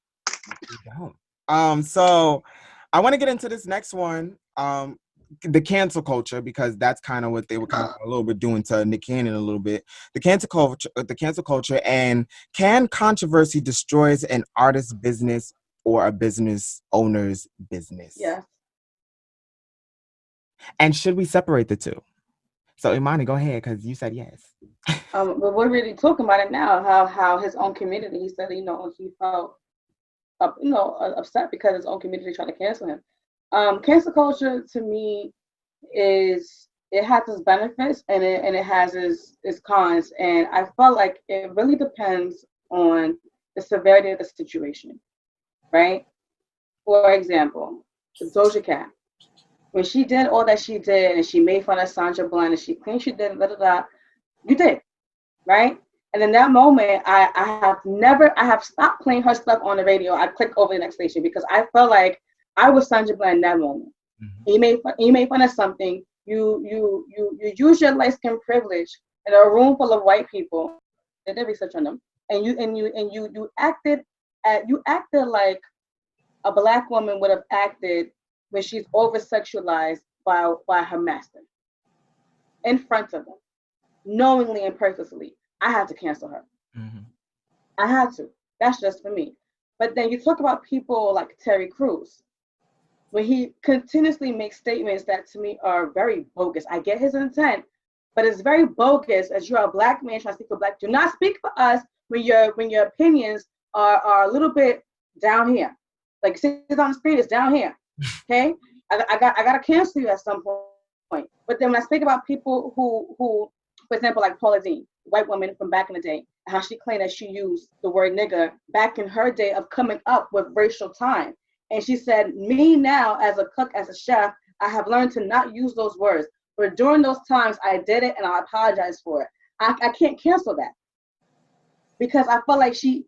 We don't. So I want to get into this next one. The cancel culture, because that's kind of what they were kind of a little bit doing to Nick Cannon a little bit. The cancel culture, and can controversy destroys an artist's business or a business owner's business? Yeah. And should we separate the two? So Imani, go ahead, because you said yes. But we're really talking about it now. How his own community. He said, he felt, upset because his own community tried to cancel him. Cancel culture to me it has its benefits and it has its cons, and I felt like it really depends on the severity of the situation, right? For example, Doja Cat, when she did all that she did and she made fun of Sandra Bland and she claimed she did you did, right? And in that moment, I have stopped playing her stuff on the radio. I clicked over the next station because I felt like I was Sandra Bland in that moment. Mm-hmm. He made fun of something. You use your light skin privilege in a room full of white people. They did research on them, and you acted like a black woman would have acted when she's over sexualized by her master in front of them, knowingly and purposely. I had to cancel her. Mm-hmm. I had to. That's just for me. But then you talk about people like Terry Crews, when he continuously makes statements that to me are very bogus. I get his intent, but it's very bogus as you're a black man trying to speak for black. Do not speak for us when your opinions are a little bit down here. Like see on the screen, it's down here. Okay? I gotta cancel you at some point point. But then when I speak about people who, for example, like Paula Deen, white woman from back in the day, how she claimed that she used the word nigger back in her day of coming up with racial time. And she said, me now as a cook, as a chef, I have learned to not use those words. But during those times, I did it and I apologize for it. I can't cancel that because I felt like she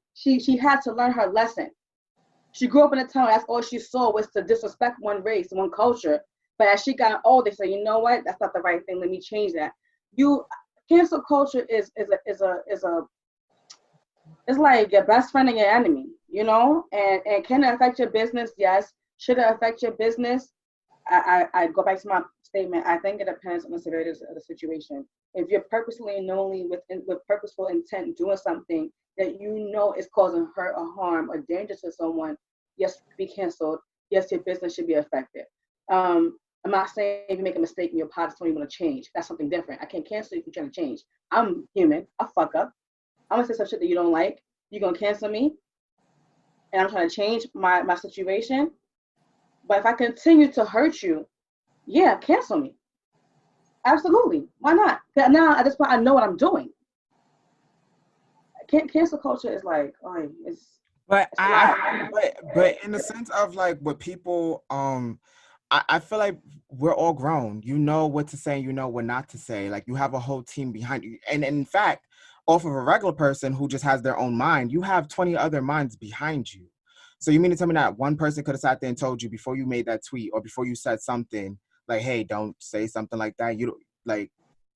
had to learn her lesson. She grew up in a town, that's all she saw was to disrespect one race, one culture. But as she got older, they said, you know what? That's not the right thing. Let me change that. Cancel culture is like your best friend and your enemy, you know? And can it affect your business? Yes. Should it affect your business? I go back to my statement. I think it depends on the severity of the situation. If you're purposely and knowingly with purposeful intent doing something that you know is causing hurt or harm or danger to someone, yes, be canceled. Yes, your business should be affected. I'm not saying if you make a mistake and your apologize when you want to change. That's something different. I can't cancel you if you're trying to change. I'm human. I fuck up. I'm gonna say some shit that you don't like. You're gonna cancel me, and I'm trying to change my situation. But if I continue to hurt you, yeah, cancel me. Absolutely. Why not? Now at this point, I know what I'm doing. Cancel culture is like, oh, it's. But It's but in the sense of like what people I feel like we're all grown. You know what to say, you know what not to say. Like you have a whole team behind you. And in fact, off of a regular person who just has their own mind, you have 20 other minds behind you. So you mean to tell me that one person could have sat there and told you before you made that tweet or before you said something like, hey, don't say something like that. You don't like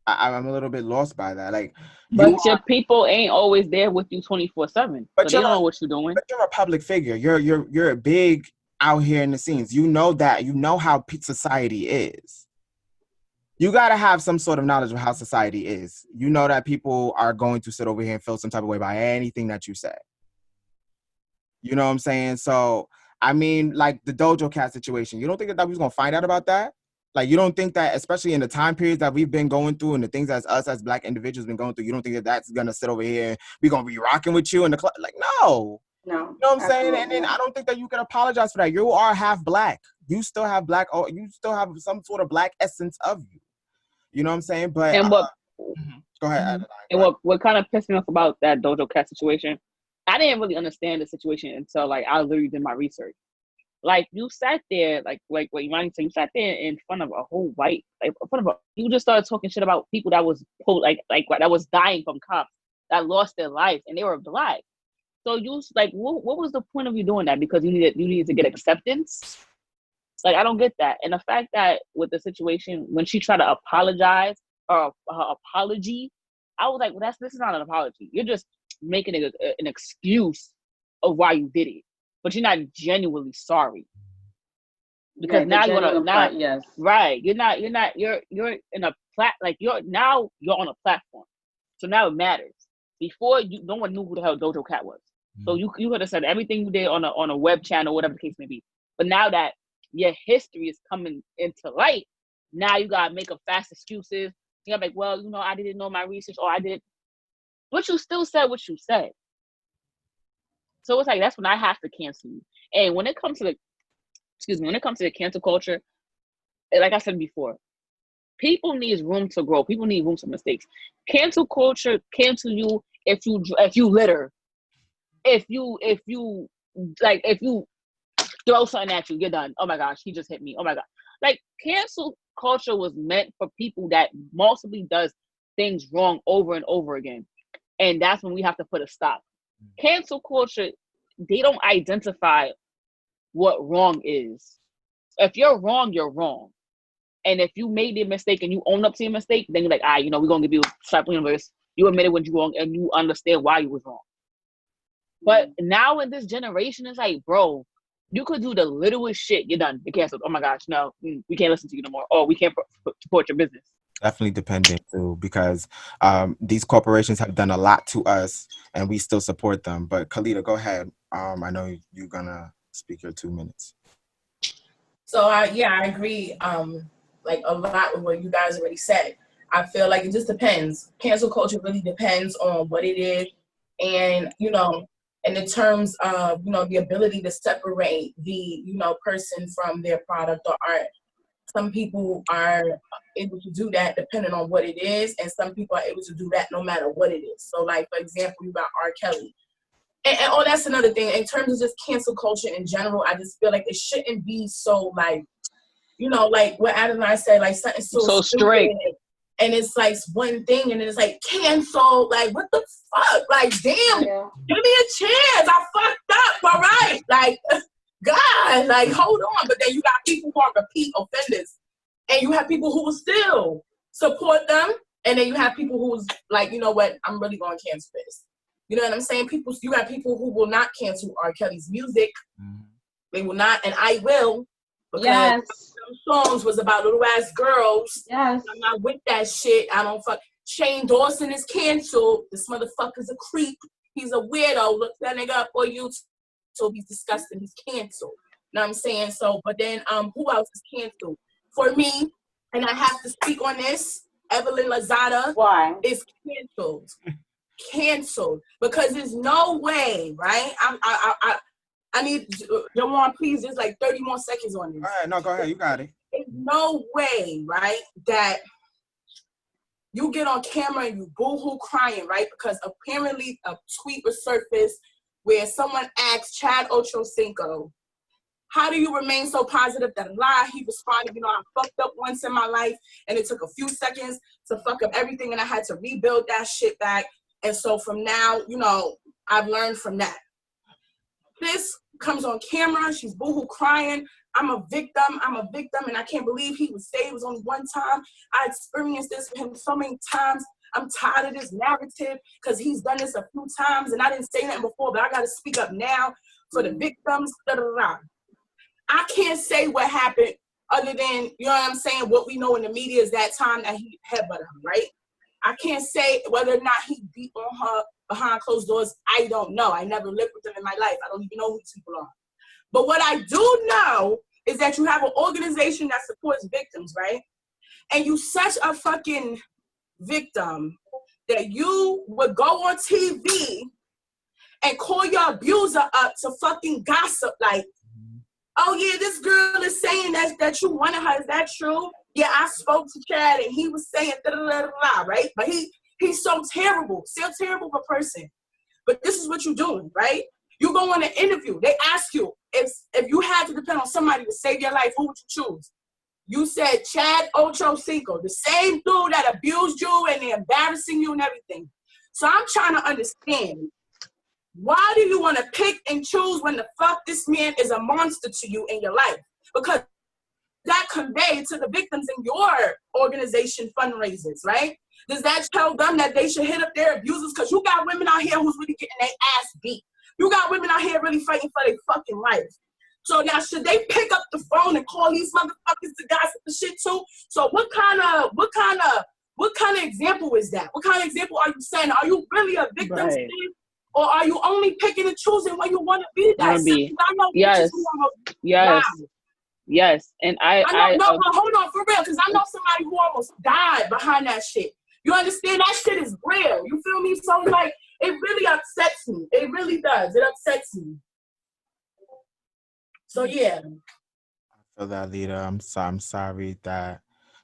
I'm a little bit lost by that. Like But your people ain't always there with you 24/7, so they don't know what you're doing. But you're a public figure. You're a big out here in the scenes. You know that. You know how society is. You got to have some sort of knowledge of how society is. You know that people are going to sit over here and feel some type of way by anything that you say. You know what I'm saying? So, I mean, like the Dojo Cat situation. You don't think that we was going to find out about that? Like, you don't think that, especially in the time periods that we've been going through and the things that us as Black individuals been going through, you don't think that that's going to sit over here and we're going to be rocking with you in the club? Like, no. No. You know what I'm saying? And then I don't think that you can apologize for that. You are half Black. You still have Black, or you still have some sort of Black essence of you. You know what I'm saying? But and what? Go ahead. And what kind of pissed me off about that Dojo Cat situation? I didn't really understand the situation until like I literally did my research. Like you sat there, like what Imani said, you sat there in front of a whole white, like in front of you just started talking shit about people that was like that was dying from cops that lost their life and they were Black. So you like, what was the point of you doing that? Because you needed to get acceptance. Like I don't get that. And the fact that with the situation when she tried to apologize or her apology, I was like, well, this is not an apology. You're just making an excuse of why you did it. But you're not genuinely sorry because now you're on a yes. Right. You're in a you're on a platform, so now it matters. Before no one knew who the hell Dojo Cat was, so you could have said everything you did on a web channel, whatever the case may be. But now that your history is coming into light, now you gotta make up fast excuses. You're like, well, I didn't know my research, or I did, but you still said what you said. So it's like that's when I have to cancel you. And when it comes to the cancel culture, like I said before, people need room to grow. People need room for mistakes. Cancel culture cancel you if you litter, if you throw something at you, you're done. Oh my gosh, he just hit me. Oh my god, like cancel culture was meant for people that mostly does things wrong over and over again, and that's when we have to put a stop. Cancel culture, they don't identify what wrong is. If you're wrong, you're wrong. And if you made a mistake and you own up to your mistake, then you're like, we're going to give you a slap on the wrist. You admitted when you're wrong and you understand why you was wrong. But now in this generation, it's like, bro, you could do the littlest shit. You're done. You're canceled. Oh my gosh, no, we can't listen to you no more. Oh, we can't support your business. Definitely dependent too, because these corporations have done a lot to us and we still support them. But Khalida, go ahead. I know you're gonna speak your 2 minutes. So I agree. Like a lot of what you guys already said. I feel like it just depends. Cancel culture really depends on what it is, and and in terms of the ability to separate the person from their product or art. Some people are able to do that depending on what it is, and some people are able to do that no matter what it is. So, like, for example, you got R. Kelly. And oh, that's another thing. In terms of just cancel culture in general, I just feel like it shouldn't be so, like, you know, like what Adam and I said, like something so strict. And it's like one thing, and it's like cancel. Like, what the fuck? Like, damn, give me a chance. I fucked up, all right? Like, God, like, hold on. But then you got people who are repeat offenders, and you have people who will still support them, and then you have people who's like, you know what? I'm really going to cancel this. You know what I'm saying? You got people who will not cancel R. Kelly's music. They will not, and I will. Because some songs was about little ass girls. Yes. I'm not with that shit. I don't fuck. Shane Dawson is canceled. This motherfucker's a creep. He's a weirdo. Look that nigga up on YouTube. So he's disgusting. He's canceled. You know what I'm saying? So, but then who else is canceled? For me, and I have to speak on this, Evelyn Lozada is canceled. Canceled. Because there's no way, right? I need, Jawan, please, there's like 30 more seconds on this. All right, no, go ahead. You got it. There's no way, right, that you get on camera and you boo-hoo crying, right? Because apparently a tweet was surfaced where someone asked Chad Ochocinco, how do you remain so positive that a lie? He responded, you know, I fucked up once in my life and it took a few seconds to fuck up everything and I had to rebuild that shit back. And so from now, you know, I've learned from that. This comes on camera. She's boohoo crying. I'm a victim, and I can't believe he would say it was only one time. I experienced this with him so many times. I'm tired of this narrative because he's done this a few times, and I didn't say nothing before, but I got to speak up now for the victims. I can't say what happened other than, you know what I'm saying, what we know in the media is that time that he headbutted her, right? I can't say whether or not he beat on her behind closed doors. I don't know. I never lived with them in my life. I don't even know who these people are. But what I do know is that you have an organization that supports victims, right? And you such a fucking victim that you would go on TV and call your abuser up to fucking gossip like, oh yeah, this girl is saying that you wanted her. Is that true? Yeah, I spoke to Chad and he was saying da-da-da-da-da, right? But he's so terrible, still terrible of a person. But this is what you're doing, right? You go on an interview. They ask you, if you had to depend on somebody to save your life, who would you choose? You said Chad Ochocinco, the same dude that abused you and they're embarrassing you and everything. So I'm trying to understand, why do you want to pick and choose when the fuck this man is a monster to you in your life? Because that conveyed to the victims in your organization fundraisers, right? Does that tell them that they should hit up their abusers? Because you got women out here who's really getting their ass beat. You got women out here really fighting for their fucking life. So now should they pick up the phone and call these motherfuckers to gossip the shit too? So what kind of example is that? What kind of example are you saying? Are you really a victim, right. Or are you only picking and choosing when you want to be that? I know yes. Wow. Yes, and I know, but hold on, for real, because I know somebody who almost died behind that shit. You understand? That shit is real. You feel me? So, like, it really upsets me. It really does. It upsets me. So, yeah. I feel that, Lita. I'm sorry that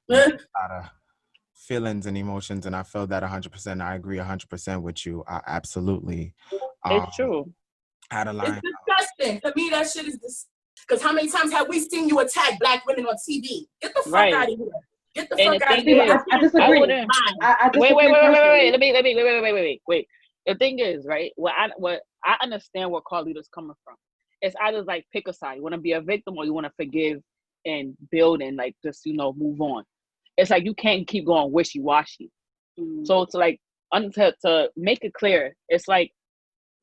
you have a lot of feelings and emotions, and I feel that 100%. I agree 100% with you. Absolutely. It's true. Out of line. It's disgusting. To me, that shit is disgusting. Because how many times have we seen you attack black women on TV? Get the fuck out of here. Get the fuck out of here. I disagree. I Wait. Wait. The thing is, right, what I understand where Carlita's coming from. It's either like pick a side. You want to be a victim or you want to forgive and build and like just, you know, move on. It's like you can't keep going wishy-washy. So it's like, to make it clear, it's like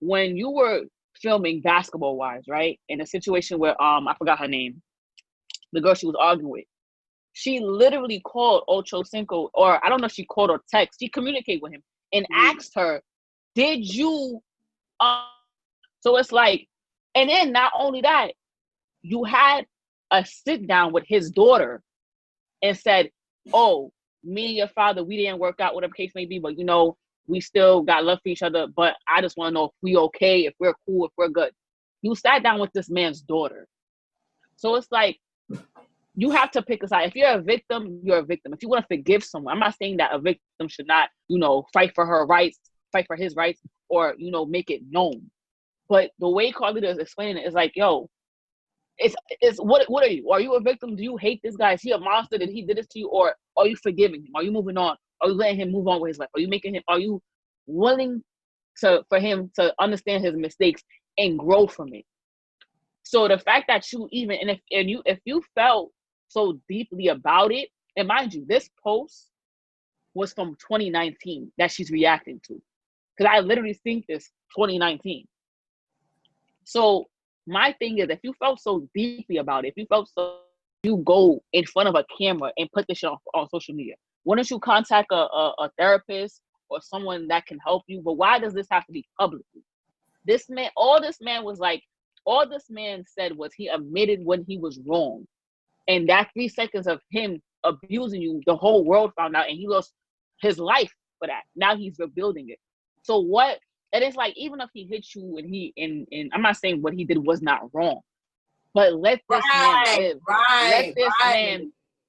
when you were filming Basketball Wives, right? In a situation where I forgot her name, the girl she was arguing with, she literally called Ochocinco, or I don't know if she called or text. She communicated with him and asked her, "Did you?" So it's like, and then not only that, you had a sit down with his daughter and said, "Oh, me and your father, we didn't work out, whatever case may be, but you know, we still got love for each other, but I just want to know if we okay, if we're cool, if we're good." You sat down with this man's daughter. So it's like, you have to pick a side. If you're a victim, you're a victim. If you want to forgive someone, I'm not saying that a victim should not, fight for her rights, fight for his rights, or, make it known. But the way Carlita is explaining it is like, yo, it's what are you? Are you a victim? Do you hate this guy? Is he a monster? Did he did this to you? Or are you forgiving him? Are you moving on? Are you letting him move on with his life? Are you willing for him to understand his mistakes and grow from it? So the fact that you even, if you felt so deeply about it, and mind you, this post was from 2019 that she's reacting to. Because I literally think this 2019. So my thing is, if you felt so deeply about it, if you felt so, you go in front of a camera and put this shit on social media. Why don't you contact a therapist or someone that can help you? But why does this have to be publicly? All this man said was he admitted when he was wrong. And that 3 seconds of him abusing you, the whole world found out, and he lost his life for that. Now he's rebuilding it. So what? And it's like, even if he hit you and I'm not saying what he did was not wrong, but let this man live.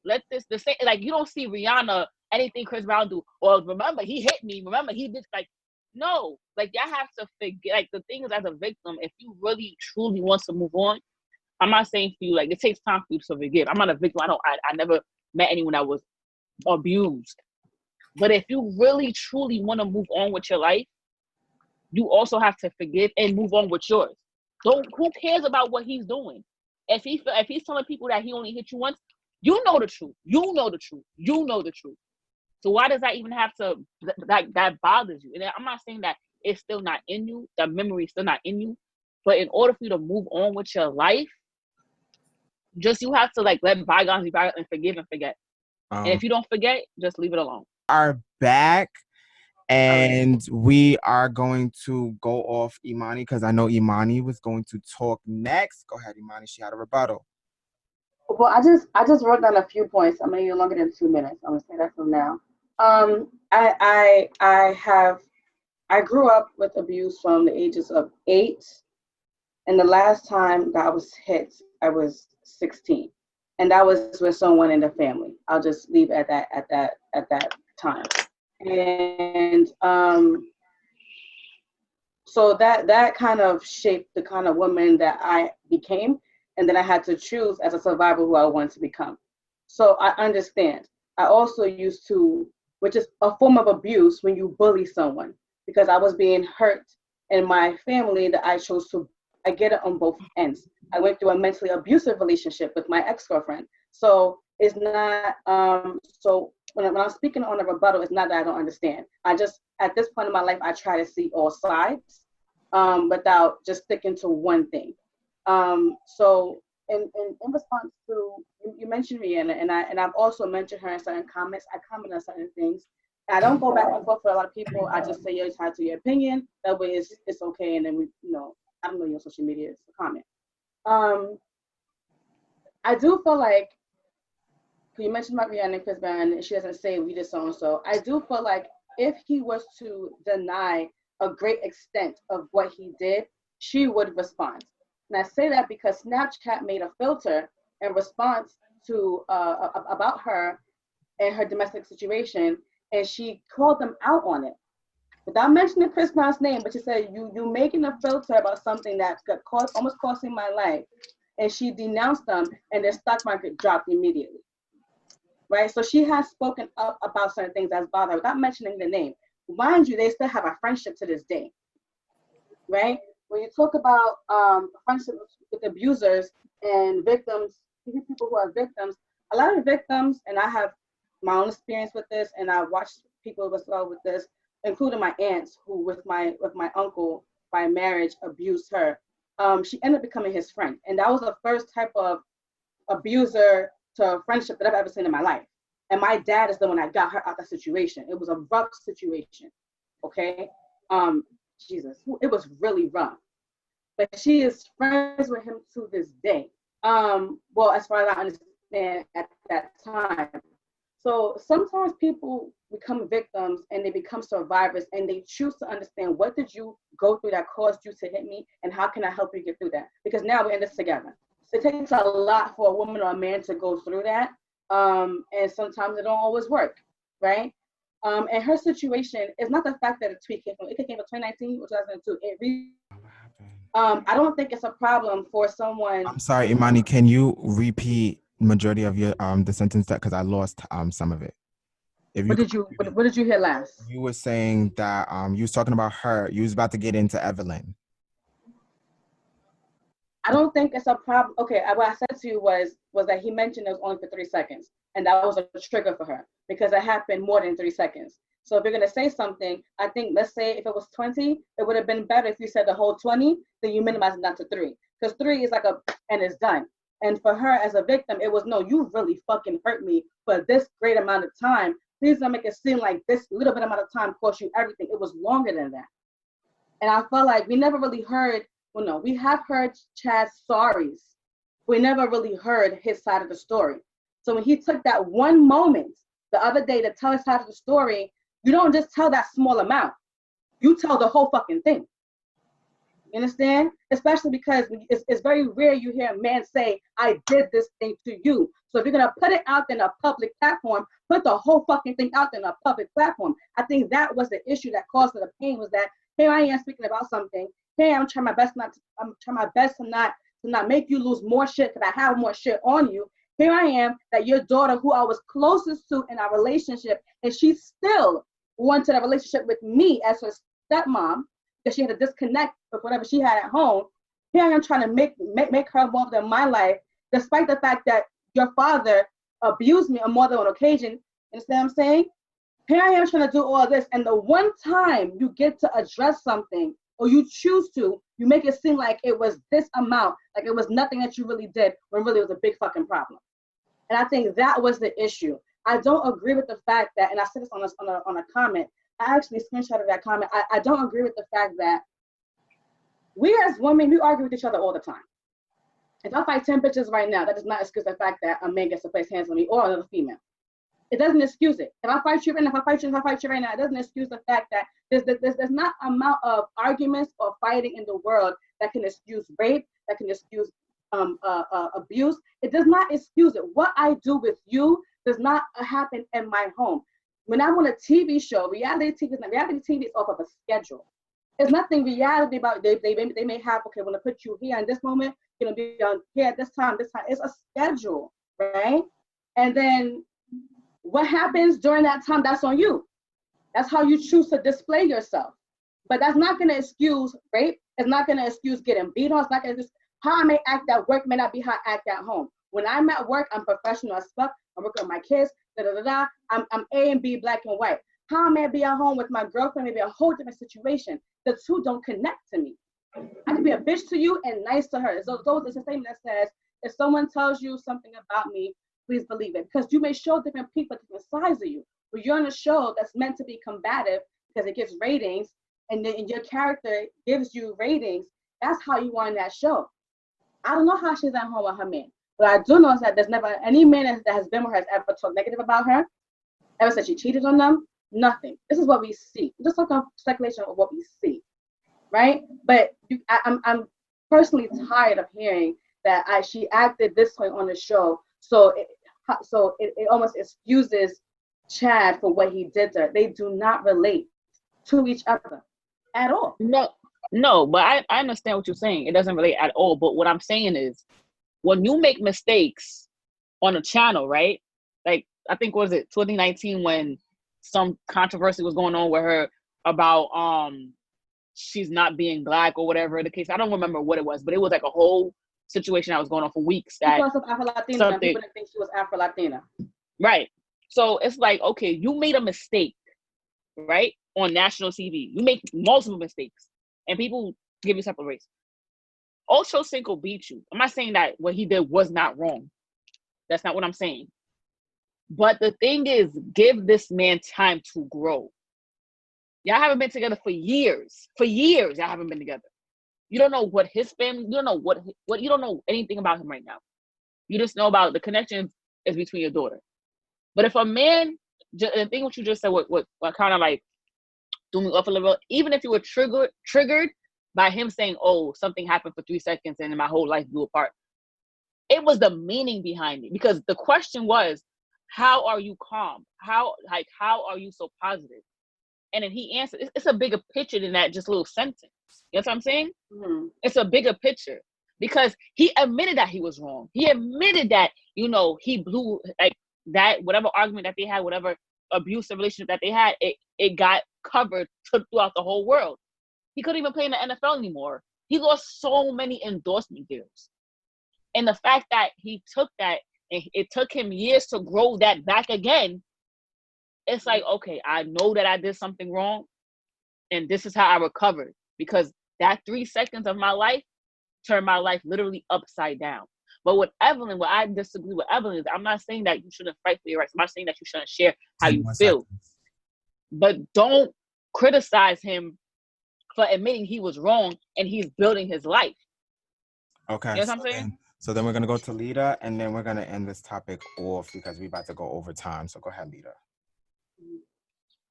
Let this same, like, you don't see Rihanna, anything Chris Brown do, or remember he hit me, remember he did, like, no, like, y'all have to forget. Like, the thing is, as a victim, if you really truly want to move on, I'm not saying for you, like, it takes time for you to forgive. I'm not a victim. I never met anyone that was abused. But if you really truly want to move on with your life, you also have to forgive and move on with yours. Who cares about what he's doing? If he's telling people that he only hit you once, you know the truth. You know the truth. So why does that even have to, that bothers you? And I'm not saying that it's still not in you, that memory is still not in you, but in order for you to move on with your life, you have to, like, let bygones be bygones and forgive and forget. And if you don't forget, just leave it alone. Are back, and we are going to go off Imani because I know Imani was going to talk next. Go ahead, Imani. She had a rebuttal. Well, I just wrote down a few points. I'm gonna longer than 2 minutes. I'm gonna say that from now. I grew up with abuse from the ages of 8, and the last time that I was hit, I was 16, and that was with someone in the family. I'll just leave it at that time. And so that kind of shaped the kind of woman that I became, and then I had to choose as a survivor who I wanted to become. So I understand. I also used to, which is a form of abuse when you bully someone, because I was being hurt in my family that I chose to. I get it on both ends. I went through a mentally abusive relationship with my ex-girlfriend. So it's not, so when I'm speaking on a rebuttal, it's not that I don't understand. I just, at this point in my life, I try to see all sides without just sticking to one thing. So in response to, you mentioned Rihanna, and I've also mentioned her in certain comments. I comment on certain things. I don't go back and forth with a lot of people. I just say you're entitled to your opinion. That way it's okay. And then we, I don't know your social media, it's a comment. I do feel like, you mentioned about Rihanna and Chris Brown, and she doesn't say we did so and so. I do feel like if he was to deny a great extent of what he did, she would respond. And I say that because Snapchat made a filter in response to about her and her domestic situation, and she called them out on it without mentioning Chris Brown's name. But she said, "You making a filter about something that almost costing my life," and she denounced them, and their stock market dropped immediately. Right, so she has spoken up about certain things that's bothered her without mentioning the name. Mind you, they still have a friendship to this day. Right? When you talk about friendship with abusers and victims, people who are victims, a lot of victims, and I have my own experience with this, and I've watched people as well with this, including my aunts, who with my uncle by marriage abused her. She ended up becoming his friend, and that was the first type of abuser to friendship that I've ever seen in my life. And my dad is the one that got her out of that situation. It was a rough situation. Okay. Jesus, it was really rough. But she is friends with him to this day. Well, as far as I understand at that time. So sometimes people become victims and they become survivors, and they choose to understand, what did you go through that caused you to hit me, and how can I help you get through that? Because now we're in this together. it takes a lot for a woman or a man to go through that. And sometimes it don't always work, right? And her situation is not the fact that a tweet came from 2019 or 2002. I don't think it's a problem for someone. I'm sorry, Imani, can you repeat majority of your the sentence that, because I lost some of it. If you What did you hear last? You were saying that you was talking about her. You was about to get into Evelyn. I don't think it's a problem. Okay, what I said to you was that he mentioned it was only for 3 seconds, and that was a trigger for her because it happened more than 3 seconds. So if you're gonna say something, I think, let's say if it was 20, it would have been better if you said the whole 20, then you minimize it down to 3, because 3 is like and it's done. And for her as a victim, it was, no, you really fucking hurt me for this great amount of time. Please don't make it seem like this little bit amount of time cost you everything. It was longer than that. And I felt like we never really heard, well, no, we have heard Chad's sorries. We never really heard his side of the story. So when he took that one moment the other day to tell his side of the story, you don't just tell that small amount. You tell the whole fucking thing. You understand? Especially because it's very rare you hear a man say, I did this thing to you. So if you're going to put it out in a public platform, put the whole fucking thing out in a public platform. I think that was the issue that caused the pain, was that here I am speaking about something. Hey, I'm trying my best to not make you lose more shit because I have more shit on you. Here I am, that your daughter, who I was closest to in our relationship, and she still wanted a relationship with me as her stepmom, because she had to disconnect with whatever she had at home. Here I am trying to make her involved in my life, despite the fact that your father abused me on more than one occasion. You understand what I'm saying? Here I am trying to do all this, and the one time you get to address something, or you choose to, you make it seem like it was this amount, like it was nothing that you really did, when really it was a big fucking problem. And I think that was the issue. I don't agree with the fact that, and I said this on a comment, I actually screenshotted that comment. I don't agree with the fact that we as women, we argue with each other all the time. If I fight 10 bitches right now, that does not excuse the fact that a man gets to place hands on me or another female. It doesn't excuse it. If I fight you right now, if I fight you right now, it doesn't excuse the fact that there's not amount of arguments or fighting in the world that can excuse rape, that can excuse abuse. It does not excuse it. What I do with you does not happen in my home. When I'm on a TV show, reality TV is off of a schedule. There's nothing reality about they may have, okay, when I put you here in this moment, you're gonna be on here at this time. It's a schedule, right? And then what happens during that time, that's on you. That's how you choose to display yourself. But that's not gonna excuse rape. It's not gonna excuse getting beat on. It's not gonna excuse how I may act at work may not be how I act at home. When I'm at work, I'm professional as fuck. I'm working with my kids. I'm A and B, black and white. How I may be at home with my girlfriend may be a whole different situation. The two don't connect to me. I can be a bitch to you and nice to her. So there's a statement that says, if someone tells you something about me, please believe it. Because you may show different people different sides of you. But you're on a show that's meant to be combative because it gives ratings, and then your character gives you ratings. That's how you are in that show. I don't know how she's at home with her man. But I do know is that there's never any man that has been with her has ever talked negative about her, ever said she cheated on them, nothing. This is what we see. Just like a speculation of what we see, right? But I'm personally tired of hearing that she acted this way on the show, so it almost excuses Chad for what he did to her. They do not relate to each other at all. No, but I understand what you're saying. It doesn't relate at all. But what I'm saying is, when you make mistakes on a channel, right? Like, I think, was it 2019 when some controversy was going on with her about she's not being black or whatever the case. I don't remember what it was, but it was like a whole situation that was going on for weeks. That because of Afro-Latina, and people didn't think she was Afro-Latina. Right. So it's like, okay, you made a mistake, right? On national TV. You make multiple mistakes and people give you separate race. Ocho Cinco beat you. I'm not saying that what he did was not wrong. That's not what I'm saying. But the thing is, give this man time to grow. Y'all haven't been together for years. For years, y'all haven't been together. You don't know what his family, you don't know what you don't know anything about him right now. You just know about the connection is between your daughter. But if a man, the thing what you just said, what kind of like threw me off a little bit, even if you were triggered by him saying, oh, something happened for 3 seconds and my whole life blew apart. It was the meaning behind it, because the question was, how are you calm? How are you so positive? And then he answered, it's a bigger picture than that just little sentence. You know what I'm saying? Mm-hmm. It's a bigger picture, because he admitted that he was wrong. He admitted that, you know, he blew, like, that whatever argument that they had, whatever abusive relationship that they had, it got covered throughout the whole world. He couldn't even play in the NFL anymore. He lost so many endorsement deals. And the fact that he took that, and it took him years to grow that back again, it's like, okay, I know that I did something wrong, and this is how I recovered, because that 3 seconds of my life turned my life literally upside down. But with Evelyn, what I disagree with Evelyn is, I'm not saying that you shouldn't fight for your rights. I'm not saying that you shouldn't share how you feel. But don't criticize him for admitting he was wrong and he's building his life. Okay. You know what I'm saying? So then we're going to go to Lita, and then we're going to end this topic off because we're about to go over time. So go ahead, Lita.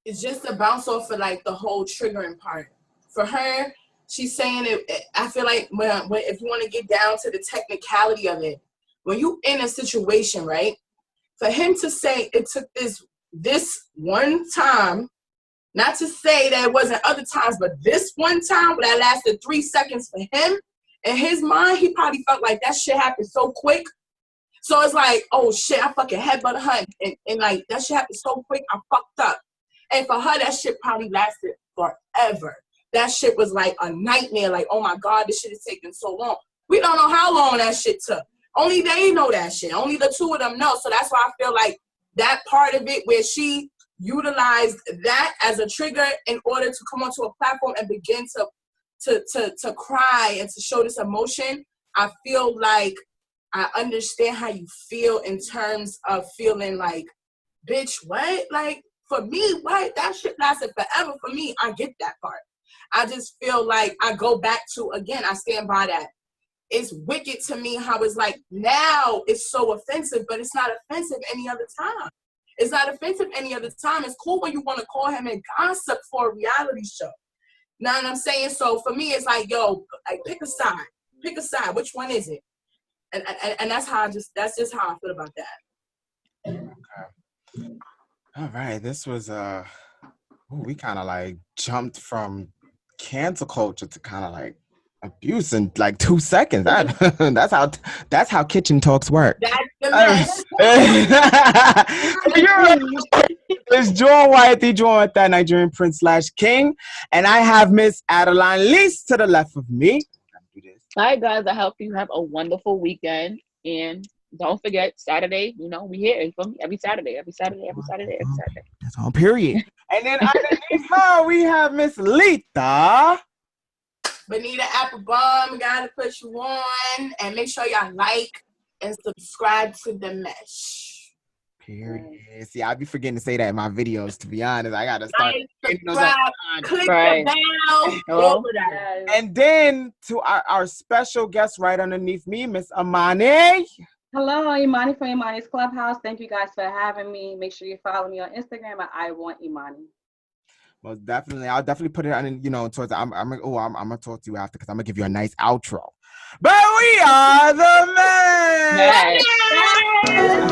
It's just to bounce off of like the whole triggering part. For her, she's saying it. I feel like when if you want to get down to the technicality of it, when you in a situation, right? For him to say it took this one time, not to say that it wasn't other times, but this one time that lasted 3 seconds for him, in his mind, he probably felt like that shit happened so quick. So it's like, oh shit, I fucking headbutted her, and like that shit happened so quick, I fucked up. And for her, that shit probably lasted forever. That shit was like a nightmare. Like, oh my God, this shit is taking so long. We don't know how long that shit took. Only they know that shit. Only the two of them know. So that's why I feel like that part of it where she utilized that as a trigger in order to come onto a platform and begin to cry and to show this emotion. I feel like I understand how you feel in terms of feeling like, bitch, what? Like, for me, what? That shit lasted forever for me. I get that part. I just feel like I go back to, again, I stand by that. It's wicked to me how it's like, now it's so offensive, but it's not offensive any other time. It's not offensive any other time. It's cool when you want to call him and gossip for a reality show. Know what I'm saying? So for me, it's like, yo, like pick a side. Pick a side. Which one is it? And that's just how I feel about that. Okay. All right. This was we kind of like jumped from cancel culture to kind of like abuse in like 2 seconds. That's how kitchen talks work. That's the mess. It's John White, the John with that Nigerian Prince / King, and I have Miss Adeline Lease to the left of me. All right, guys, I hope you have a wonderful weekend, and don't forget Saturday. You know, we here every Saturday. That's all. Period. And then underneath her, we have Miss Lita. Bonita Applebaum, gotta put you on, and make sure y'all like and subscribe to the mesh. Period. See, I be forgetting to say that in my videos, to be honest. I gotta start. Subscribe, click the bell, all of that. And then to our special guest right underneath me, Miss Imani. Hello, Imani from Imani's Clubhouse. Thank you guys for having me. Make sure you follow me on Instagram at I Want Imani. Most definitely. I'll definitely put it on, towards I'm gonna talk to you after because I'm gonna give you a nice outro. But we are the men.